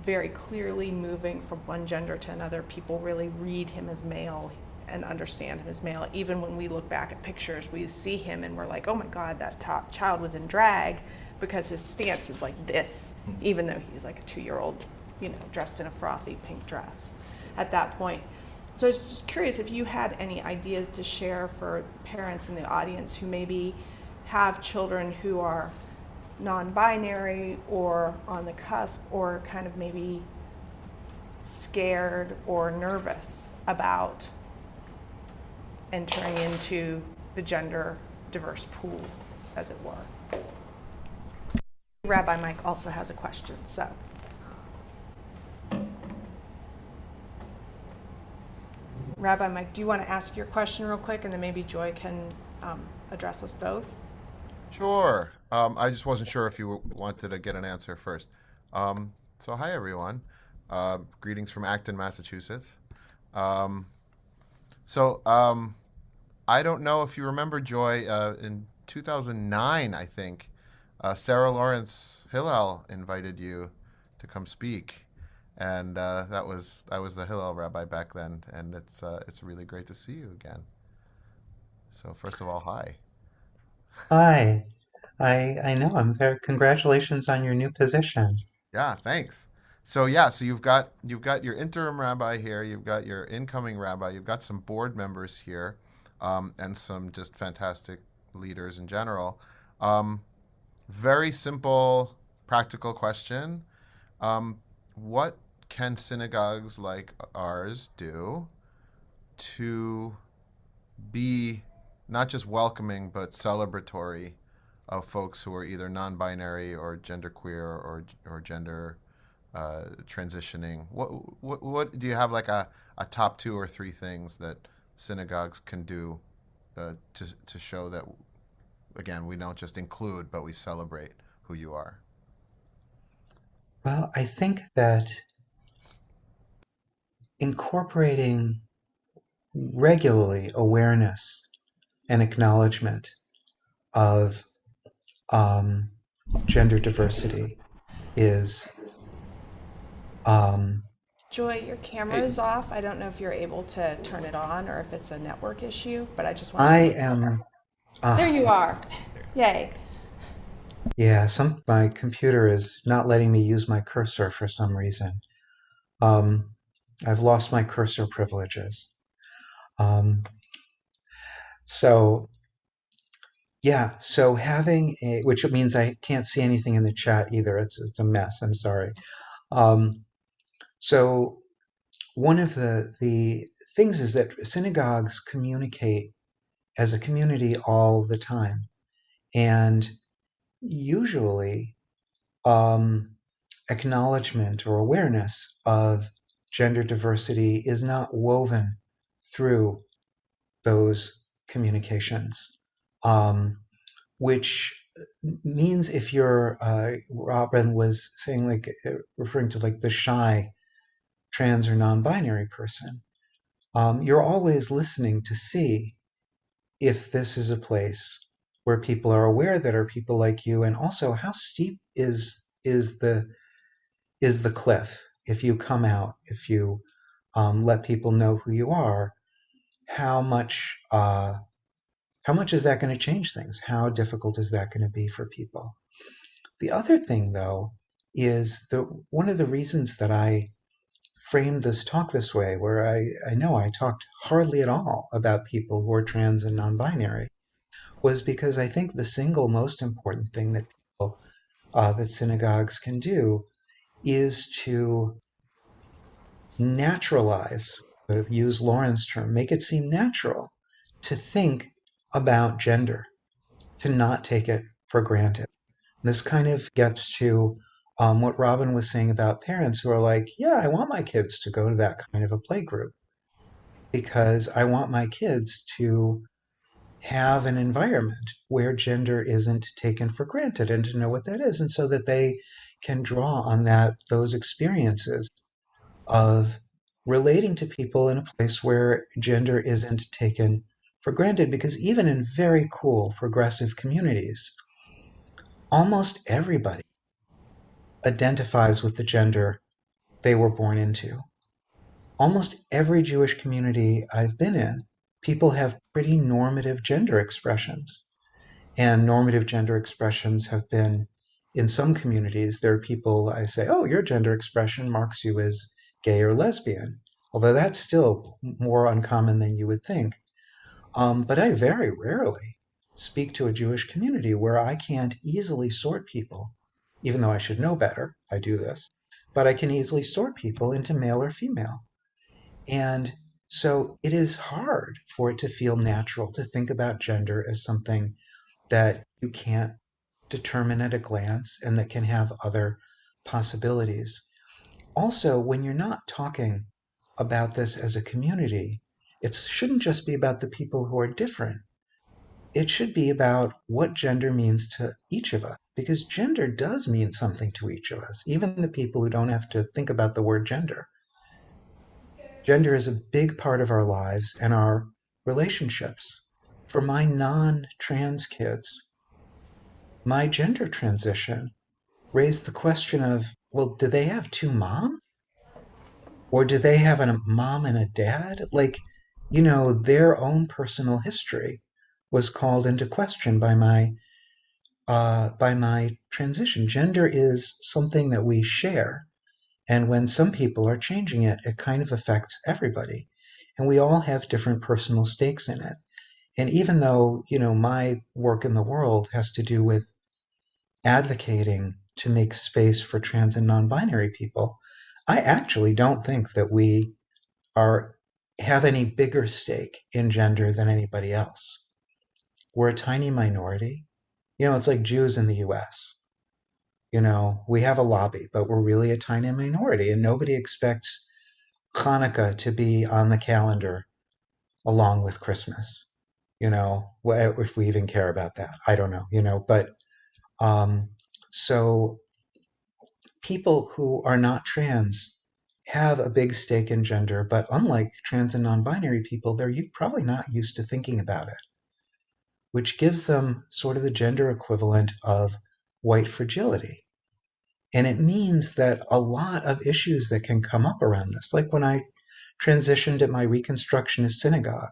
very clearly moving from one gender to another. People really read him as male and understand him as male. Even when we look back at pictures, we see him and we're like, oh my God, that child was in drag, because his stance is like this, even though he's like a 2-year-old, dressed in a frothy pink dress at that point. So I was just curious if you had any ideas to share for parents in the audience who maybe have children who are non-binary or on the cusp, or kind of maybe scared or nervous about entering into the gender diverse pool, as it were. Rabbi Mike also has a question, so. Rabbi Mike, do you want to ask your question real quick, and then maybe Joy can address us both? Sure. I just wasn't sure if you wanted to get an answer first. So hi everyone. Greetings from Acton, Massachusetts. So I don't know if you remember, Joy, in 2009, I think, Sarah Lawrence Hillel invited you to come speak, and I was the Hillel rabbi back then, and it's really great to see you again. So first of all, hi. Hi. I know. I'm there. Congratulations on your new position. Yeah, thanks. So yeah, so you've got your interim rabbi here, you've got your incoming rabbi, you've got some board members here, and some just fantastic leaders in general. Um, Very simple, practical question. What can synagogues like ours do to be not just welcoming but celebratory of folks who are either non-binary or genderqueer or gender transitioning? What do you have, like a top 2 or 3 things that synagogues can do to show that, again, we don't just include but we celebrate who you are? Well, I think that incorporating regularly awareness and acknowledgement of um, gender diversity is um, Joy, your camera Hey, is off. I don't know if you're able to turn it on or if it's a network issue, but I just wanted I to give. am There you are. There. Yay. yeah, my computer is not letting me use my cursor for some reason. Um, I've lost my cursor privileges. Um, so yeah, so having a, which means I can't see anything in the chat either. It's a mess. I'm sorry. Um, so one of the things is that synagogues communicate as a community all the time, and usually um, acknowledgement or awareness of gender diversity is not woven through those communications, um, which means if you're, Robin was saying, like, referring to like the shy trans or non-binary person, you're always listening to see if this is a place where people are aware that are people like you, and also how steep is the cliff if you come out, if you let people know who you are. How much how much is that going to change things? How difficult is that going to be for people? The other thing, though, is the one of the reasons that I framed this talk this way, where I know I talked hardly at all about people who are trans and non-binary, was because I think the single most important thing that people that synagogues can do is to naturalize, to use Lauren's term, make it seem natural to think about gender, to not take it for granted. This kind of gets to what Robin was saying about parents who are like, yeah, I want my kids to go to that kind of a play group because I want my kids to have an environment where gender isn't taken for granted and to know what that is, and so that they can draw on those experiences of relating to people in a place where gender isn't taken for granted. Because even in very cool progressive communities, almost everybody identifies with the gender they were born into. Almost every Jewish community I've been in, people have pretty normative gender expressions. And normative gender expressions have been, in some communities, there are people I say, oh, your gender expression marks you as gay or lesbian, although that's still more uncommon than you would think. But I very rarely speak to a Jewish community where I can't easily sort people, even though I should know better. I do this, but I can easily sort people into male or female. And so it is hard for it to feel natural to think about gender as something that you can't determine at a glance and that can have other possibilities. Also, when you're not talking about this as a community, it shouldn't just be about the people who are different. It should be about what gender means to each of us, because gender does mean something to each of us, even the people who don't have to think about the word gender. Gender is a big part of our lives and our relationships. For my non trans kids, my gender transition raised the question of, well, do they have two moms? Or do they have a mom and a dad? Like, their own personal history was called into question by my transition. Gender is something that we share, and when some people are changing it, it kind of affects everybody, and we all have different personal stakes in it. And even though my work in the world has to do with advocating to make space for trans and non-binary people, I actually don't think that we are have any bigger stake in gender than anybody else. We're a tiny minority. It's like Jews in the US. We have a lobby, but we're really a tiny minority, and nobody expects Hanukkah to be on the calendar along with Christmas. If we even care about that, I don't know. But um, so people who are not trans have a big stake in gender, but unlike trans and non-binary people, they're probably not used to thinking about it, which gives them sort of the gender equivalent of white fragility. And it means that a lot of issues that can come up around this, like when I transitioned at my Reconstructionist synagogue,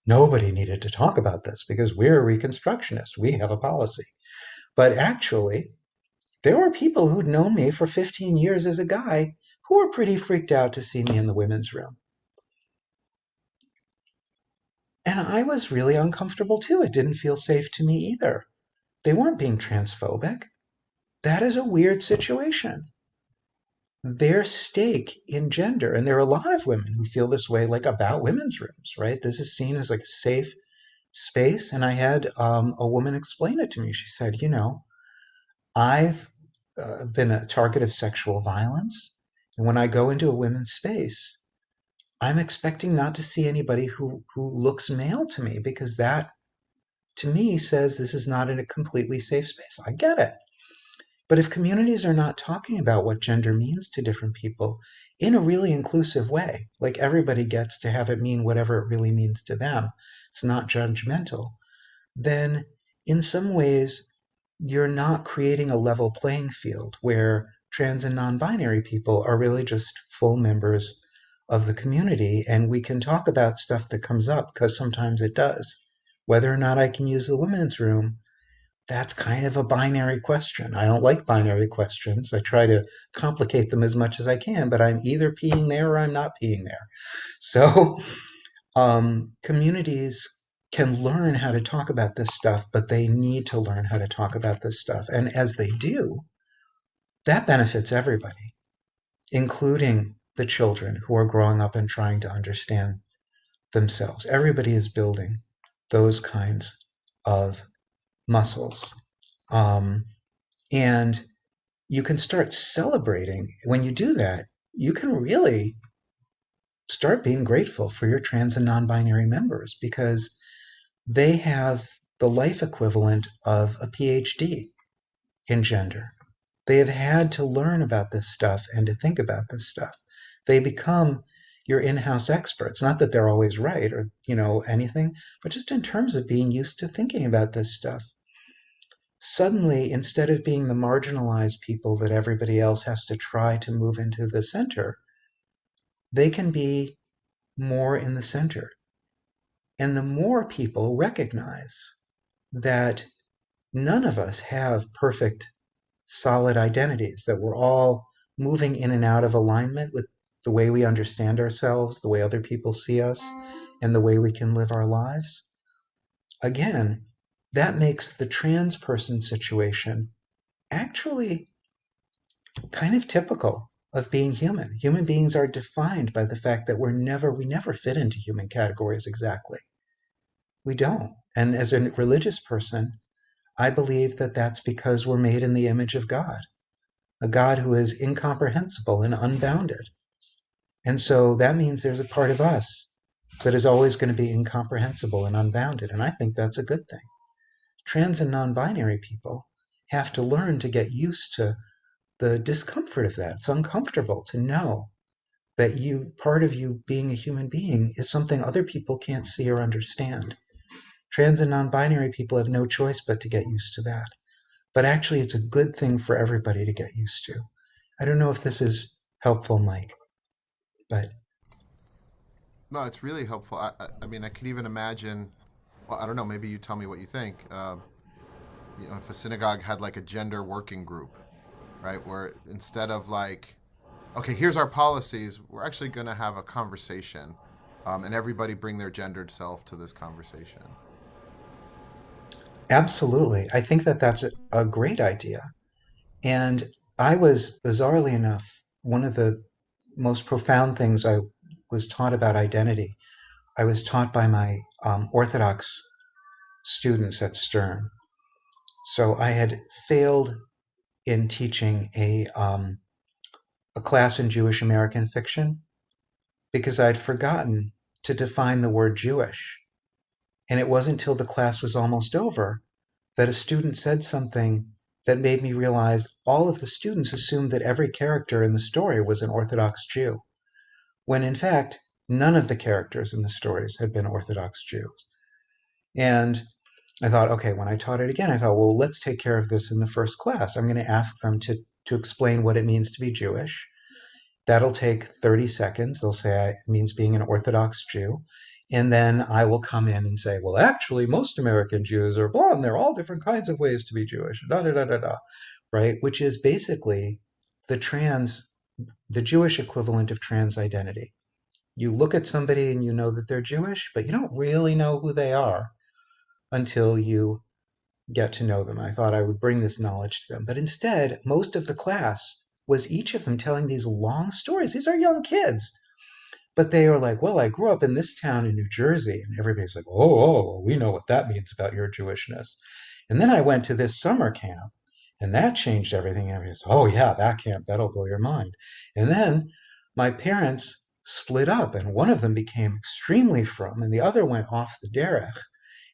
nobody needed to talk about this because we're Reconstructionists. We have a policy. But actually, there were people who'd known me for 15 years as a guy who were pretty freaked out to see me in the women's room. And I was really uncomfortable too. It didn't feel safe to me either. They weren't being transphobic. That is a weird situation. Their stake in gender, and there are a lot of women who feel this way, like about women's rooms, right? This is seen as like a safe space. And I had a woman explain it to me. She said, I've been a target of sexual violence. And when I go into a women's space, I'm expecting not to see anybody who looks male to me, because that, to me, says this is not in a completely safe space. I get it. But if communities are not talking about what gender means to different people in a really inclusive way, like everybody gets to have it mean whatever it really means to them, it's not judgmental, then in some ways you're not creating a level playing field where trans and non-binary people are really just full members of the community, and we can talk about stuff that comes up, because sometimes it does. Whether or not I can use the women's room, that's kind of a binary question. I don't like binary questions. I try to complicate them as much as I can, but I'm either peeing there or I'm not peeing there. So communities can learn how to talk about this stuff, but they need to learn how to talk about this stuff. And as they do, that benefits everybody, including the children who are growing up and trying to understand themselves. Everybody is building those kinds of muscles. And you can start celebrating. When you do that, you can really start being grateful for your trans and non-binary members, because they have the life equivalent of a PhD in gender. They have had to learn about this stuff and to think about this stuff. They become your in-house experts. Not that they're always right or anything, but just in terms of being used to thinking about this stuff. suddenly, instead of being the marginalized people that everybody else has to try to move into the center, they can be more in the center. And the more people recognize that none of us have perfect, solid identities, that we're all moving in and out of alignment with the way we understand ourselves, the way other people see us, and the way we can live our lives, again, that makes the trans person situation actually kind of typical of being human. Human beings are defined by the fact that we never fit into human categories exactly. We don't. And as a religious person, I believe that that's because we're made in the image of God, a God who is incomprehensible and unbounded. And so that means there's a part of us that is always going to be incomprehensible and unbounded. And I think that's a good thing. Trans and non-binary people have to learn to get used to the discomfort of that. It's uncomfortable to know that part of you being a human being is something other people can't see or understand. Trans and non-binary people have no choice but to get used to that. But actually, it's a good thing for everybody to get used to. I don't know if this is helpful, Mike, but No, it's really helpful. I mean, I could even imagine. Well, I don't know. Maybe you tell me what you think. If a synagogue had like a gender working group, right, where instead of like, okay, here's our policies, we're actually going to have a conversation, and everybody bring their gendered self to this conversation. absolutely. I think that that's a great idea. And I was, bizarrely enough, one of the most profound things I was taught about identity, I was taught by my Orthodox students at Stern. So I had failed in teaching a class in Jewish American fiction because I'd forgotten to define the word Jewish. And it wasn't until the class was almost over that a student said something that made me realize all of the students assumed that every character in the story was an Orthodox Jew, when in fact, none of the characters in the stories had been Orthodox Jews. And I thought, okay, when I taught it again, I thought, well, let's take care of this in the first class. I'm going to ask them to explain what it means to be Jewish. That'll take 30 seconds. They'll say it means being an Orthodox Jew. And then I will come in and say, well, actually, most American Jews are blonde. There are all different kinds of ways to be Jewish, da da da da da, right? Which is basically the Jewish equivalent of trans identity. You look at somebody and you know that they're Jewish, but you don't really know who they are until you get to know them. I thought I would bring this knowledge to them. But instead, most of the class was each of them telling these long stories. These are young kids. But they were like, well, I grew up in this town in New Jersey. And everybody's like, oh, we know what that means about your Jewishness. And then I went to this summer camp, and that changed everything. Everybody's, oh, yeah, that camp, that'll blow your mind. And then my parents split up, and one of them became extremely frum, and the other went off the derech.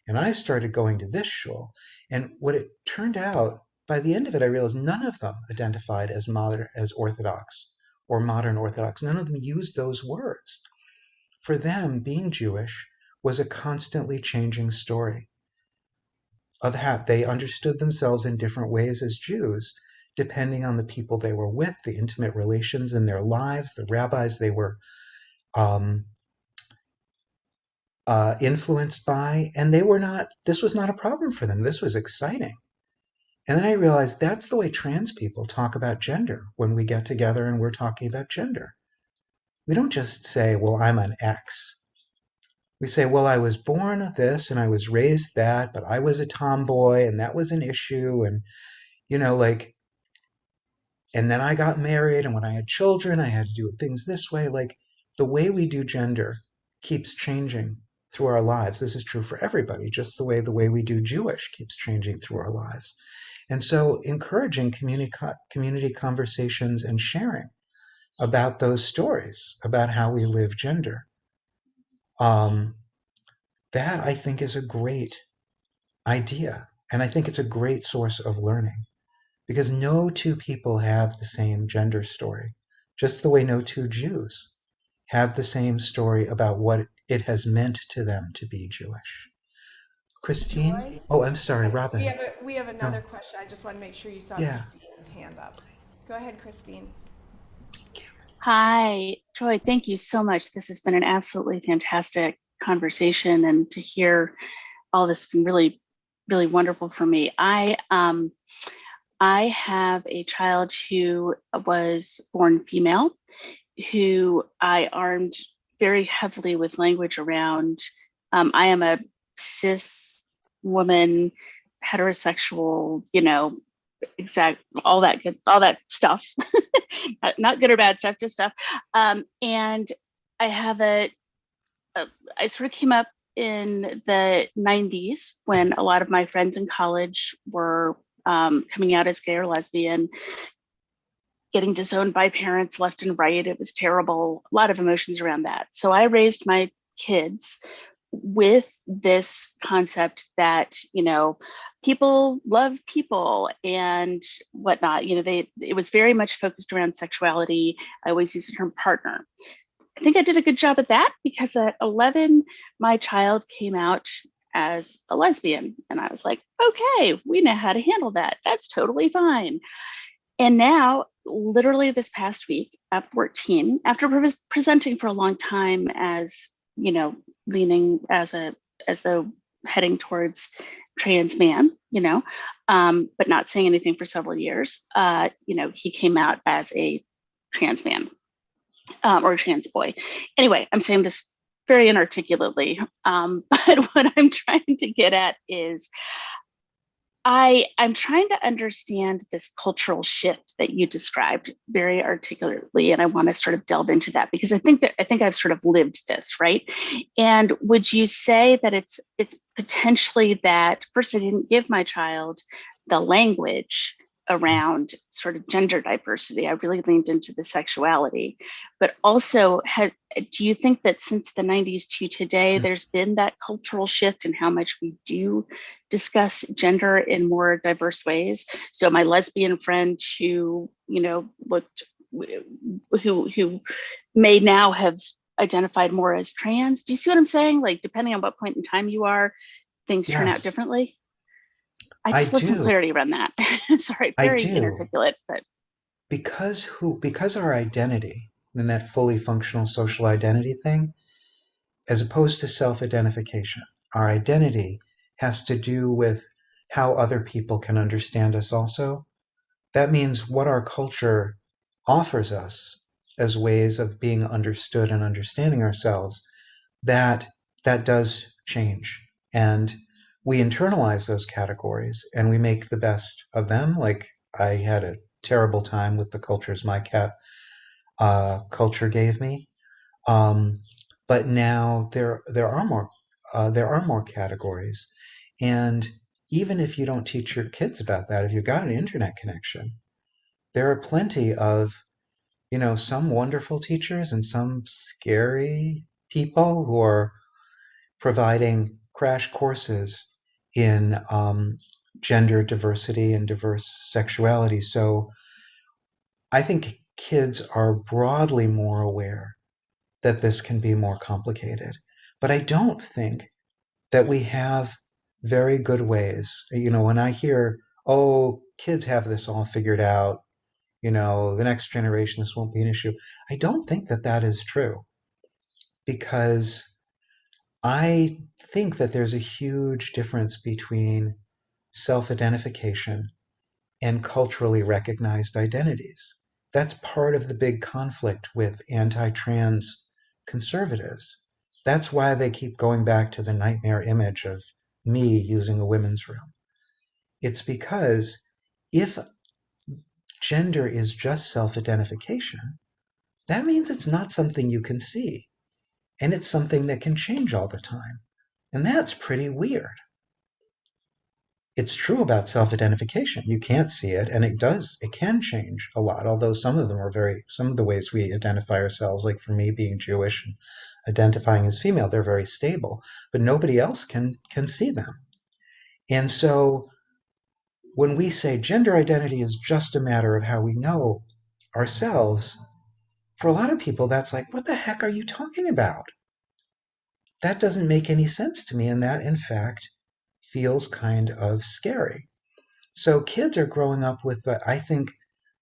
And I started going to this shul. And what it turned out, by the end of it, I realized none of them identified as Orthodox or modern Orthodox. None of them used those words. For them, being Jewish was a constantly changing story of how they understood themselves in different ways as Jews, depending on the people they were with, the intimate relations in their lives, the rabbis they were um, influenced by, and this was not a problem for them. This was exciting. And then I realized that's the way trans people talk about gender when we get together and we're talking about gender. We don't just say, well, I'm an X. We say, well, I was born this and I was raised that, but I was a tomboy and that was an issue. And, like, and then I got married, and when I had children, I had to do things this way. Like, the way we do gender keeps changing through our lives. This is true for everybody, just the way we do Jewish keeps changing through our lives. And so encouraging community conversations and sharing about those stories, about how we live gender, um, that I think is a great idea. And I think it's a great source of learning because no two people have the same gender story, just the way no two Jews have the same story about what it has meant to them to be Jewish. Christine? Joy? Oh, I'm sorry, Yes, Robin. we have No. another question. I just want to make sure you saw Yeah. Christine's hand up. Go ahead, Christine. Hi, Joy. Thank you so much. This has been an absolutely fantastic conversation, and to hear all this has been really, really wonderful for me. I have a child who was born female, who I armed very heavily with language around. I am a cis woman, heterosexual, exact all that stuff. Not good or bad stuff, just stuff. And I have I sort of came up in the 90s when a lot of my friends in college were coming out as gay or lesbian, getting disowned by parents left and right. It was terrible, a lot of emotions around that. So I raised my kids with this concept that, people love people and whatnot. It was very much focused around sexuality. I always use the term partner. I think I did a good job at that because at 11, my child came out as a lesbian. And I was like, okay, we know how to handle that. That's totally fine. And now, literally this past week at 14, after presenting for a long time as, leaning as though heading towards trans man, but not saying anything for several years, he came out as a trans man or a trans boy. Anyway, I'm saying this very inarticulately, but what I'm trying to get at is I'm trying to understand this cultural shift that you described very articulately, and I want to sort of delve into that because I think I've sort of lived this, right? And would you say that it's potentially that first I didn't give my child the language around sort of gender diversity. I really leaned into the sexuality, but also do you think that since the 90s to today, there's been that cultural shift in how much we do discuss gender in more diverse ways? So my lesbian friend who, who may now have identified more as trans. Do you see what I'm saying? Like, depending on what point in time you are, things turn out Yes, differently. I I just want some do. clarity around that. Sorry, I very do. inarticulate, but Because our identity and that fully functional social identity thing, as opposed to self-identification, our identity has to do with how other people can understand us also. That means what our culture offers us as ways of being understood and understanding ourselves, that that does change. And we internalize those categories and we make the best of them. Like I had a terrible time with the cultures my cat culture gave me. Um, but now there are more categories, and even if you don't teach your kids about that, if you've got an internet connection, there are plenty of some wonderful teachers and some scary people who are providing crash courses in gender diversity and diverse sexuality. So I think kids are broadly more aware that this can be more complicated. But I don't think that we have very good ways. When I hear, oh, kids have this all figured out, the next generation, this won't be an issue. I don't think that that is true because I think that there's a huge difference between self identification and culturally recognized identities. That's part of the big conflict with anti trans conservatives. That's why they keep going back to the nightmare image of me using a women's room. It's because if gender is just self identification, that means it's not something you can see. And it's something that can change all the time. And that's pretty weird. It's true about self-identification. You can't see it, and it can change a lot, although some of the ways we identify ourselves, like for me being Jewish and identifying as female, they're very stable, but nobody else can see them. And so when we say gender identity is just a matter of how we know ourselves, for a lot of people, that's like, what the heck are you talking about? That doesn't make any sense to me, and that, in fact, feels kind of scary. So kids are growing up with, I think,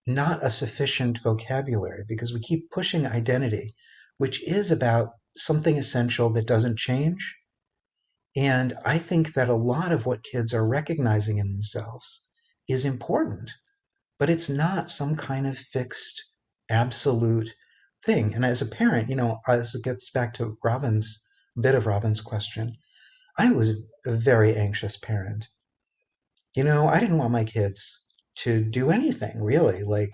not a sufficient vocabulary because we keep pushing identity, which is about something essential that doesn't change. And I think that a lot of what kids are recognizing in themselves is important, but it's not some kind of fixed, absolute thing. And as a parent, as it gets back to Robin's question, I was a very anxious parent. I didn't want my kids to do anything really. Like,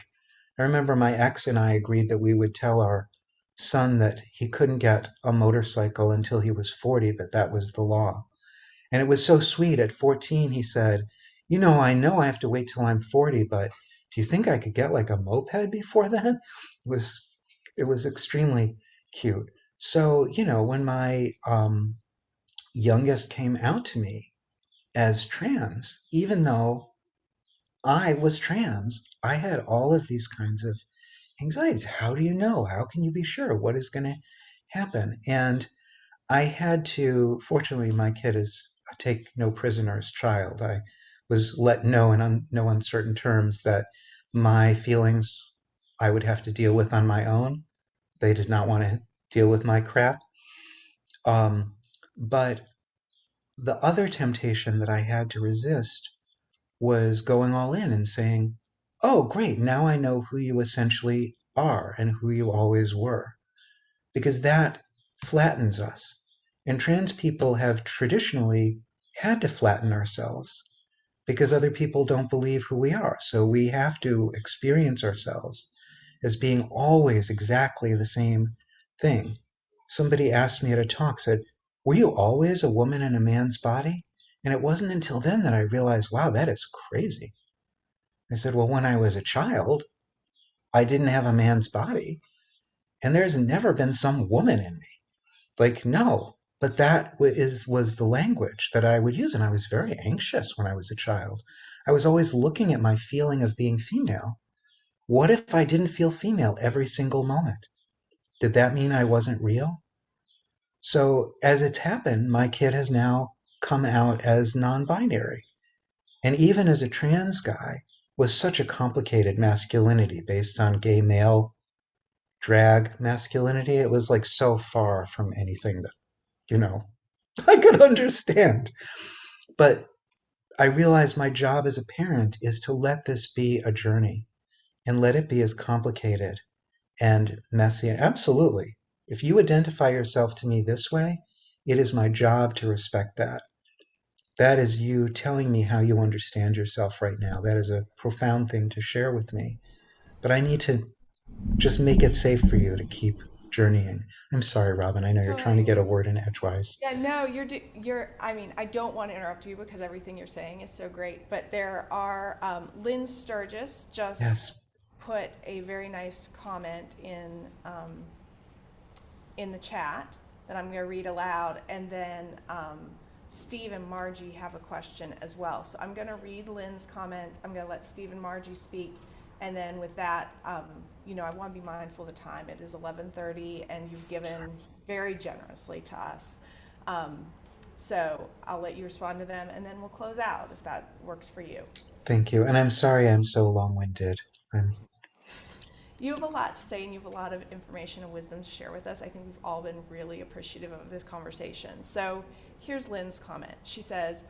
I remember my ex and I agreed that we would tell our son that he couldn't get a motorcycle until he was 40, that that was the law. And it was so sweet. At 14, he said, I know I have to wait till I'm 40, but do you think I could get like a moped before then? It was extremely cute. So, when my youngest came out to me as trans, even though I was trans, I had all of these kinds of anxieties. How do you know? How can you be sure? What is going to happen? And I had to, fortunately, my kid is a take no prisoners child. I was let know in no uncertain terms that my feelings I would have to deal with on my own. They did not want to deal with my crap. But the other temptation that I had to resist was going all in and saying, oh, great, now I know who you essentially are and who you always were, because that flattens us. And trans people have traditionally had to flatten ourselves because other people don't believe who we are. So we have to experience ourselves as being always exactly the same thing. Somebody asked me at a talk, said, were you always a woman in a man's body? And it wasn't until then that I realized, wow, that is crazy. I said, well, when I was a child, I didn't have a man's body, and there's never been some woman in me. Like, no. But that was the language that I would use, and I was very anxious when I was a child. I was always looking at my feeling of being female. What if I didn't feel female every single moment? Did that mean I wasn't real? So as it's happened, my kid has now come out as non-binary. And even as a trans guy, was such a complicated masculinity based on gay male drag masculinity. It was like so far from anything that, you know, I could understand. But I realized my job as a parent is to let this be a journey and let it be as complicated and messy. Absolutely. If you identify yourself to me this way, it is my job to respect that. That is you telling me how you understand yourself right now. That is a profound thing to share with me. But I need to just make it safe for you to keep journeying. I'm sorry, Robin. I know you're trying to get a word in edgewise. Yeah, no, you're, I mean, I don't want to interrupt you because everything you're saying is so great, but there are, Lynn Sturgis just Yes. put a very nice comment in the chat that I'm going to read aloud, and then Steve and Margie have a question as well. So I'm going to read Lynn's comment. I'm going to let Steve and Margie speak, and then with that, you know, I want to be mindful of the time. It is 11:30, and you've given very generously to us. So I'll let you respond to them, and then we'll close out if that works for you. Thank you. And I'm sorry I'm so long-winded. You have a lot to say, and you have a lot of information and wisdom to share with us. I think we've all been really appreciative of this conversation. So here's Lynn's comment. She says,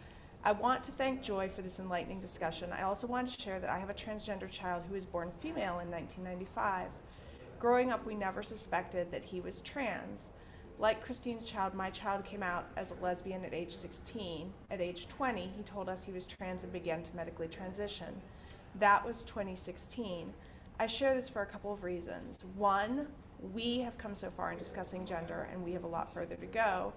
I want to thank Joy for this enlightening discussion. I also want to share that I have a transgender child who was born female in 1995. Growing up, we never suspected that he was trans. Like Christine's child, my child came out as a lesbian at age 16. At age 20, he told us he was trans and began to medically transition. That was 2016. I share this for a couple of reasons. One, we have come so far in discussing gender, and we have a lot further to go.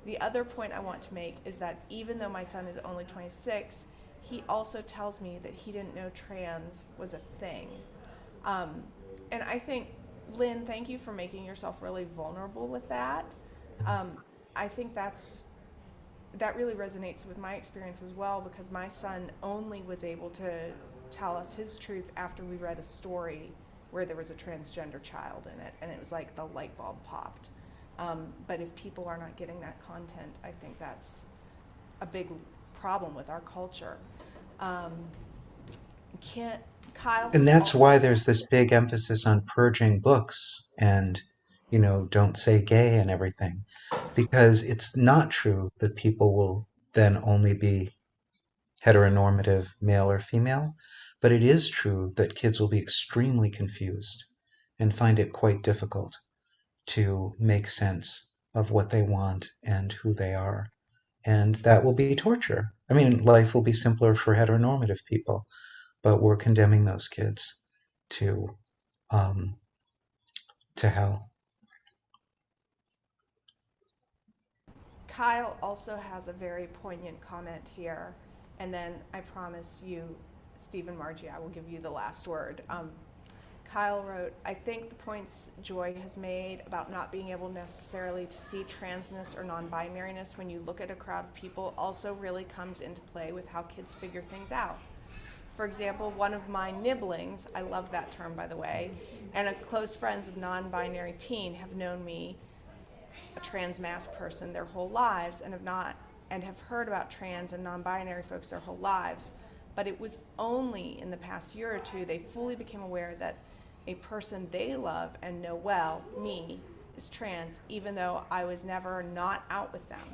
The other point I want to make is that even though my son is only 26, he also tells me that he didn't know trans was a thing. And I think, Lynn, thank you for making yourself really vulnerable with that. I think that really resonates with my experience as well, because my son only was able to tell us his truth after we read a story where there was a transgender child in it, and it was like the light bulb popped. But if people are not getting that content, I think that's a big problem with our culture. Can't Kyle And has that's also, why there's this big emphasis on purging books and, don't say gay and everything. Because it's not true that people will then only be heteronormative male or female, but it is true that kids will be extremely confused and find it quite difficult to make sense of what they want and who they are. And that will be torture. I mean, life will be simpler for heteronormative people, but we're condemning those kids to um, to hell. Kyle also has a very poignant comment here, and then I promise you, Steve and Margie, I will give you the last word. Kyle wrote, I think the points Joy has made about not being able necessarily to see transness or non-binariness when you look at a crowd of people also really comes into play with how kids figure things out. For example, one of my nibblings, I love that term by the way, and a close friends of non-binary teen have known me, a trans mask person, their whole lives and have heard about trans and non-binary folks their whole lives. But it was only in the past year or two they fully became aware that a person they love and know well, me, is trans, even though I was never not out with them.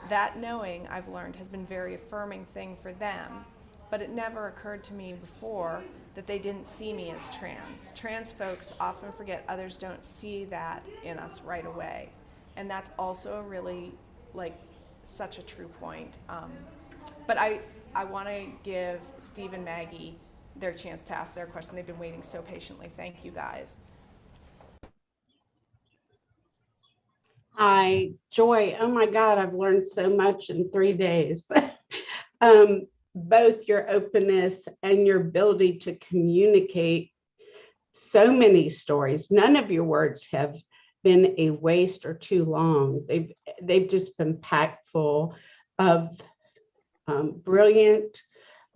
That knowing, I've learned, has been a very affirming thing for them, but it never occurred to me before that they didn't see me as trans. Trans folks often forget others don't see that in us right away. And that's also a really, such a true point. But I want to give Steve and Maggie their chance to ask their question. They've been waiting so patiently. Thank you, guys. Hi, Joy. Oh my God, I've learned so much in 3 days. Both your openness and your ability to communicate so many stories. None of your words have been a waste or too long. They've just been packed full of brilliant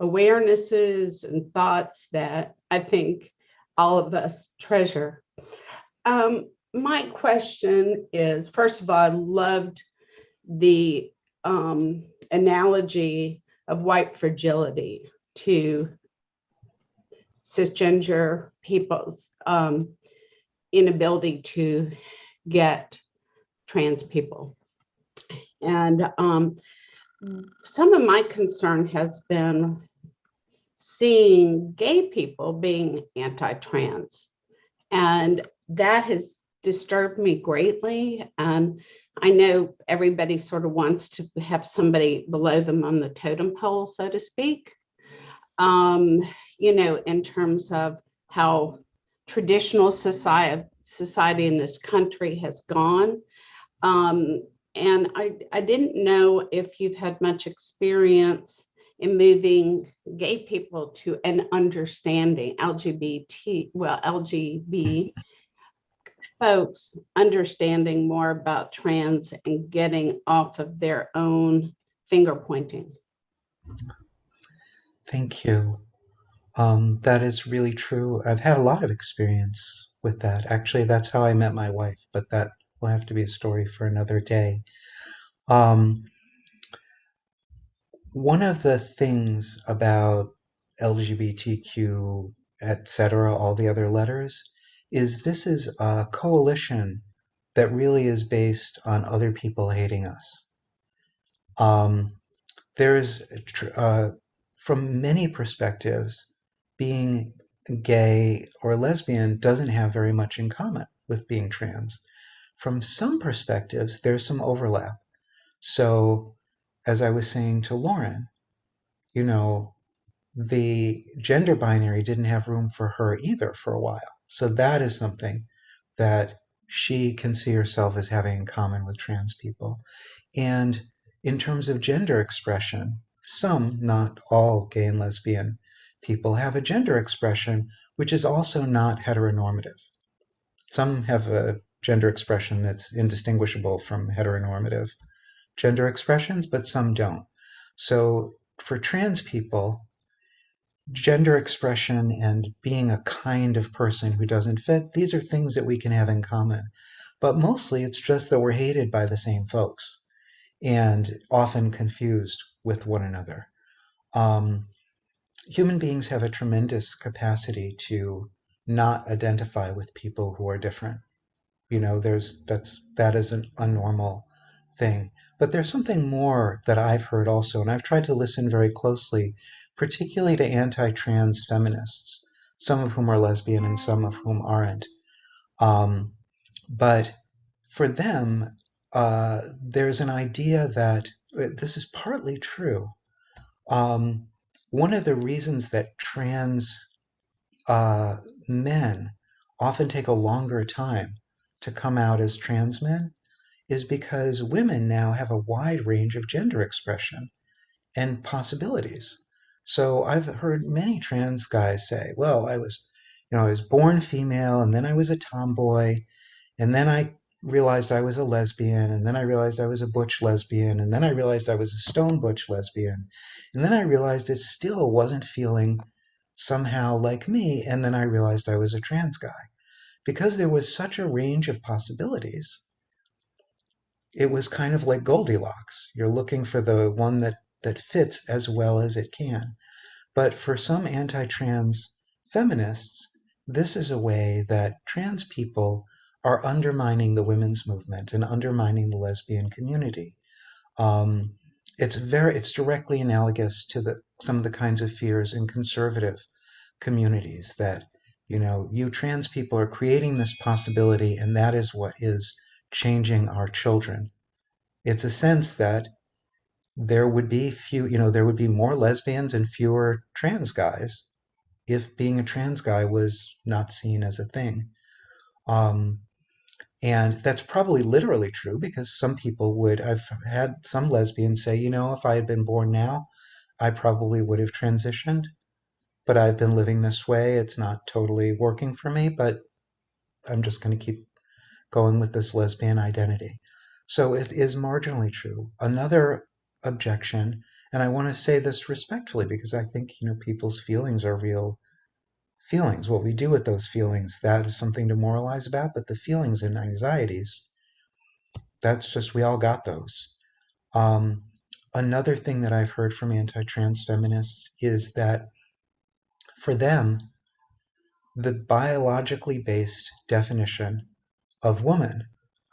awarenesses and thoughts that I think all of us treasure. My question is, first of all, I loved the analogy of white fragility to cisgender people's inability to get trans people. And some of my concern has been seeing gay people being anti-trans. And that has disturbed me greatly. And I know everybody sort of wants to have somebody below them on the totem pole, so to speak, in terms of how traditional society in this country has gone. And I didn't know if you've had much experience in moving gay people to an understanding, LGBT folks understanding more about trans and getting off of their own finger pointing. Thank you. That is really true. I've had a lot of experience with that. Actually, that's how I met my wife, but that will have to be a story for another day. One of the things about LGBTQ, etc., all the other letters, is this is a coalition that really is based on other people hating us. There's, from many perspectives, being gay or lesbian doesn't have very much in common with being trans. From some perspectives, there's some overlap. So, as I was saying to Lauren, the gender binary didn't have room for her either for a while. So that is something that she can see herself as having in common with trans people. And in terms of gender expression, some, not all gay and lesbian people have a gender expression which is also not heteronormative. Some have a gender expression that's indistinguishable from heteronormative gender expressions, but some don't. So for trans people, gender expression and being a kind of person who doesn't fit, these are things that we can have in common. But mostly it's just that we're hated by the same folks. and often confused with one another. Um, Human beings have a tremendous capacity to not identify with people who are different. You know, that is a normal thing. But there's something more that I've heard also, and I've tried to listen very closely, particularly to anti-trans feminists, some of whom are lesbian and some of whom aren't. Um, but for them, there's an idea that this is partly true. Um, One of the reasons that trans uh, men often take a longer time to come out as trans men is because women now have a wide range of gender expression and possibilities. So I've heard many trans guys say, well, I was born female and then I was a tomboy and then I realized I was a lesbian and then I realized I was a butch lesbian and then I realized I was a stone butch lesbian and then I realized it still wasn't feeling somehow like me and then I realized I was a trans guy. Because there was such a range of possibilities, it was kind of like Goldilocks. You're looking for the one that fits as well as it can. But for some anti-trans feminists, this is a way that trans people are undermining the women's movement and undermining the lesbian community. Um, it's directly analogous to some of the kinds of fears in conservative communities that, you trans people are creating this possibility, and that is what is changing our children. It's a sense that there would be more lesbians and fewer trans guys if being a trans guy was not seen as a thing. Um, and that's probably literally true because I've had some lesbians say, if I had been born now, I probably would have transitioned, but I've been living this way. It's not totally working for me, but I'm just going to keep going with this lesbian identity. So it is marginally true. Another objection, and I want to say this respectfully because I think, people's feelings are real feelings. What we do with those feelings, that is something to moralize about, but the feelings and anxieties, that's just, we all got those. Um, Another thing that I've heard from anti-trans feminists is that for them, the biologically based definition of woman.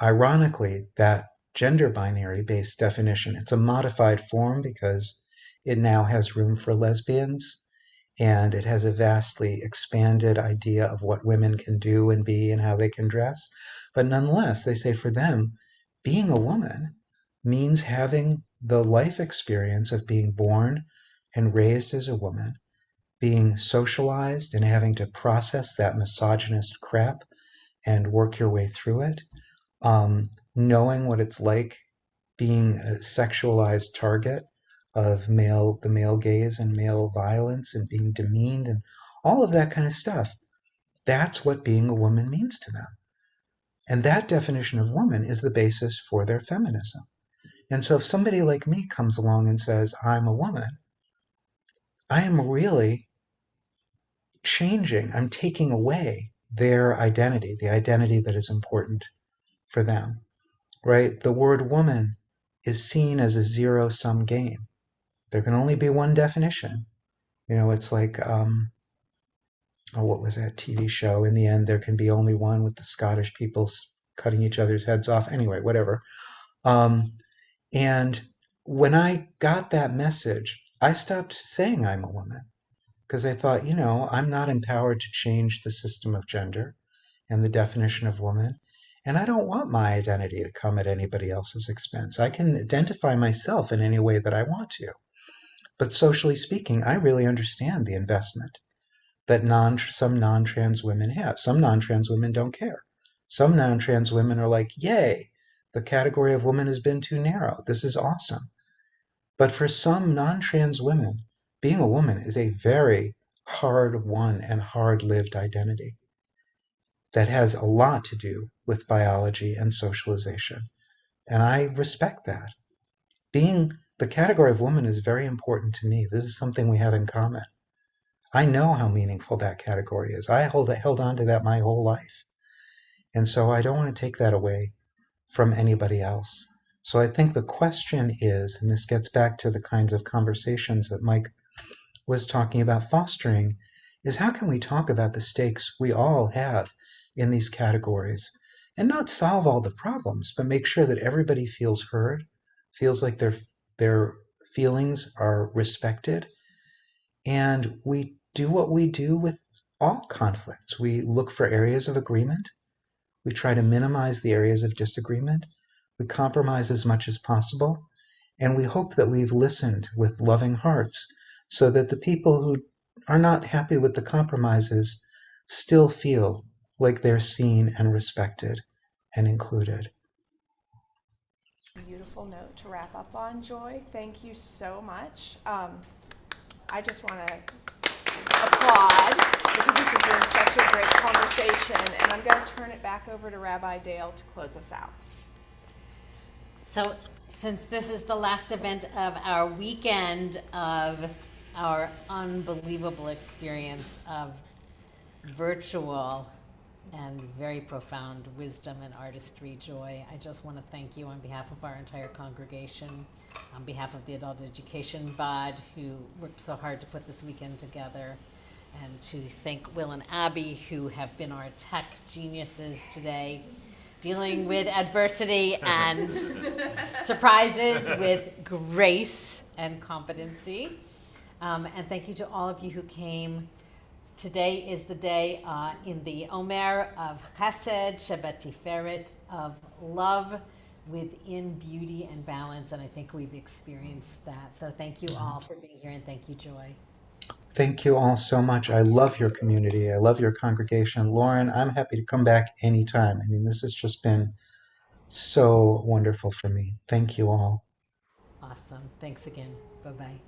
Ironically, that gender binary based definition, it's a modified form because it now has room for lesbians and it has a vastly expanded idea of what women can do and be and how they can dress. But nonetheless, they say for them, being a woman means having the life experience of being born and raised as a woman, being socialized and having to process that misogynist crap and work your way through it, knowing what it's like being a sexualized target of the male gaze and male violence and being demeaned and all of that kind of stuff. That's what being a woman means to them. And that definition of woman is the basis for their feminism. And so if somebody like me comes along and says, I'm a woman, I am really I'm taking away their identity, the identity that is important for them, right? The word woman is seen as a zero-sum game. There can only be one definition. It's like, what was that TV show? In the end, there can be only one, with the Scottish people cutting each other's heads off. Anyway, whatever. Um, and when I got that message, I stopped saying I'm a woman because I thought, I'm not empowered to change the system of gender and the definition of woman. And I don't want my identity to come at anybody else's expense. I can identify myself in any way that I want to. But socially speaking, I really understand the investment that some non-trans women have. Some non-trans women don't care. Some non-trans women are like, yay, the category of woman has been too narrow. This is awesome. But for some non-trans women, being a woman is a very hard-won and hard-lived identity that has a lot to do with biology and socialization. And I respect that. Being the category of woman is very important to me. This is something we have in common. I know how meaningful that category is. I held on to that my whole life. And so I don't want to take that away from anybody else. So I think the question is, and this gets back to the kinds of conversations that Mike was talking about fostering, is how can we talk about the stakes we all have in these categories and not solve all the problems, but make sure that everybody feels heard, feels like their feelings are respected, and we do what we do with all conflicts. We look for areas of agreement. We try to minimize the areas of disagreement. We compromise as much as possible. And we hope that we've listened with loving hearts so that the people who are not happy with the compromises still feel like they're seen and respected and included. Beautiful note to wrap up on, Joy. Thank you so much. I just want to applaud because this has been such a great conversation, and I'm going to turn it back over to Rabbi Dale to close us out. So, since this is the last event of our weekend of our unbelievable experience of virtual and very profound wisdom and artistry, Joy, I just want to thank you on behalf of our entire congregation, on behalf of the Adult Education VOD, who worked so hard to put this weekend together, and to thank Will and Abby, who have been our tech geniuses today, dealing with adversity and surprises with grace and competency. And thank you to all of you who came. Today is the day in the Omer of Chesed Shebetiferet, of love within beauty and balance, and I think we've experienced that. So thank you all for being here, and thank you, Joy. Thank you all so much. I love your community. I love your congregation. Lauren, I'm happy to come back anytime. I mean, this has just been so wonderful for me. Thank you all. Awesome. Thanks again. Bye-bye.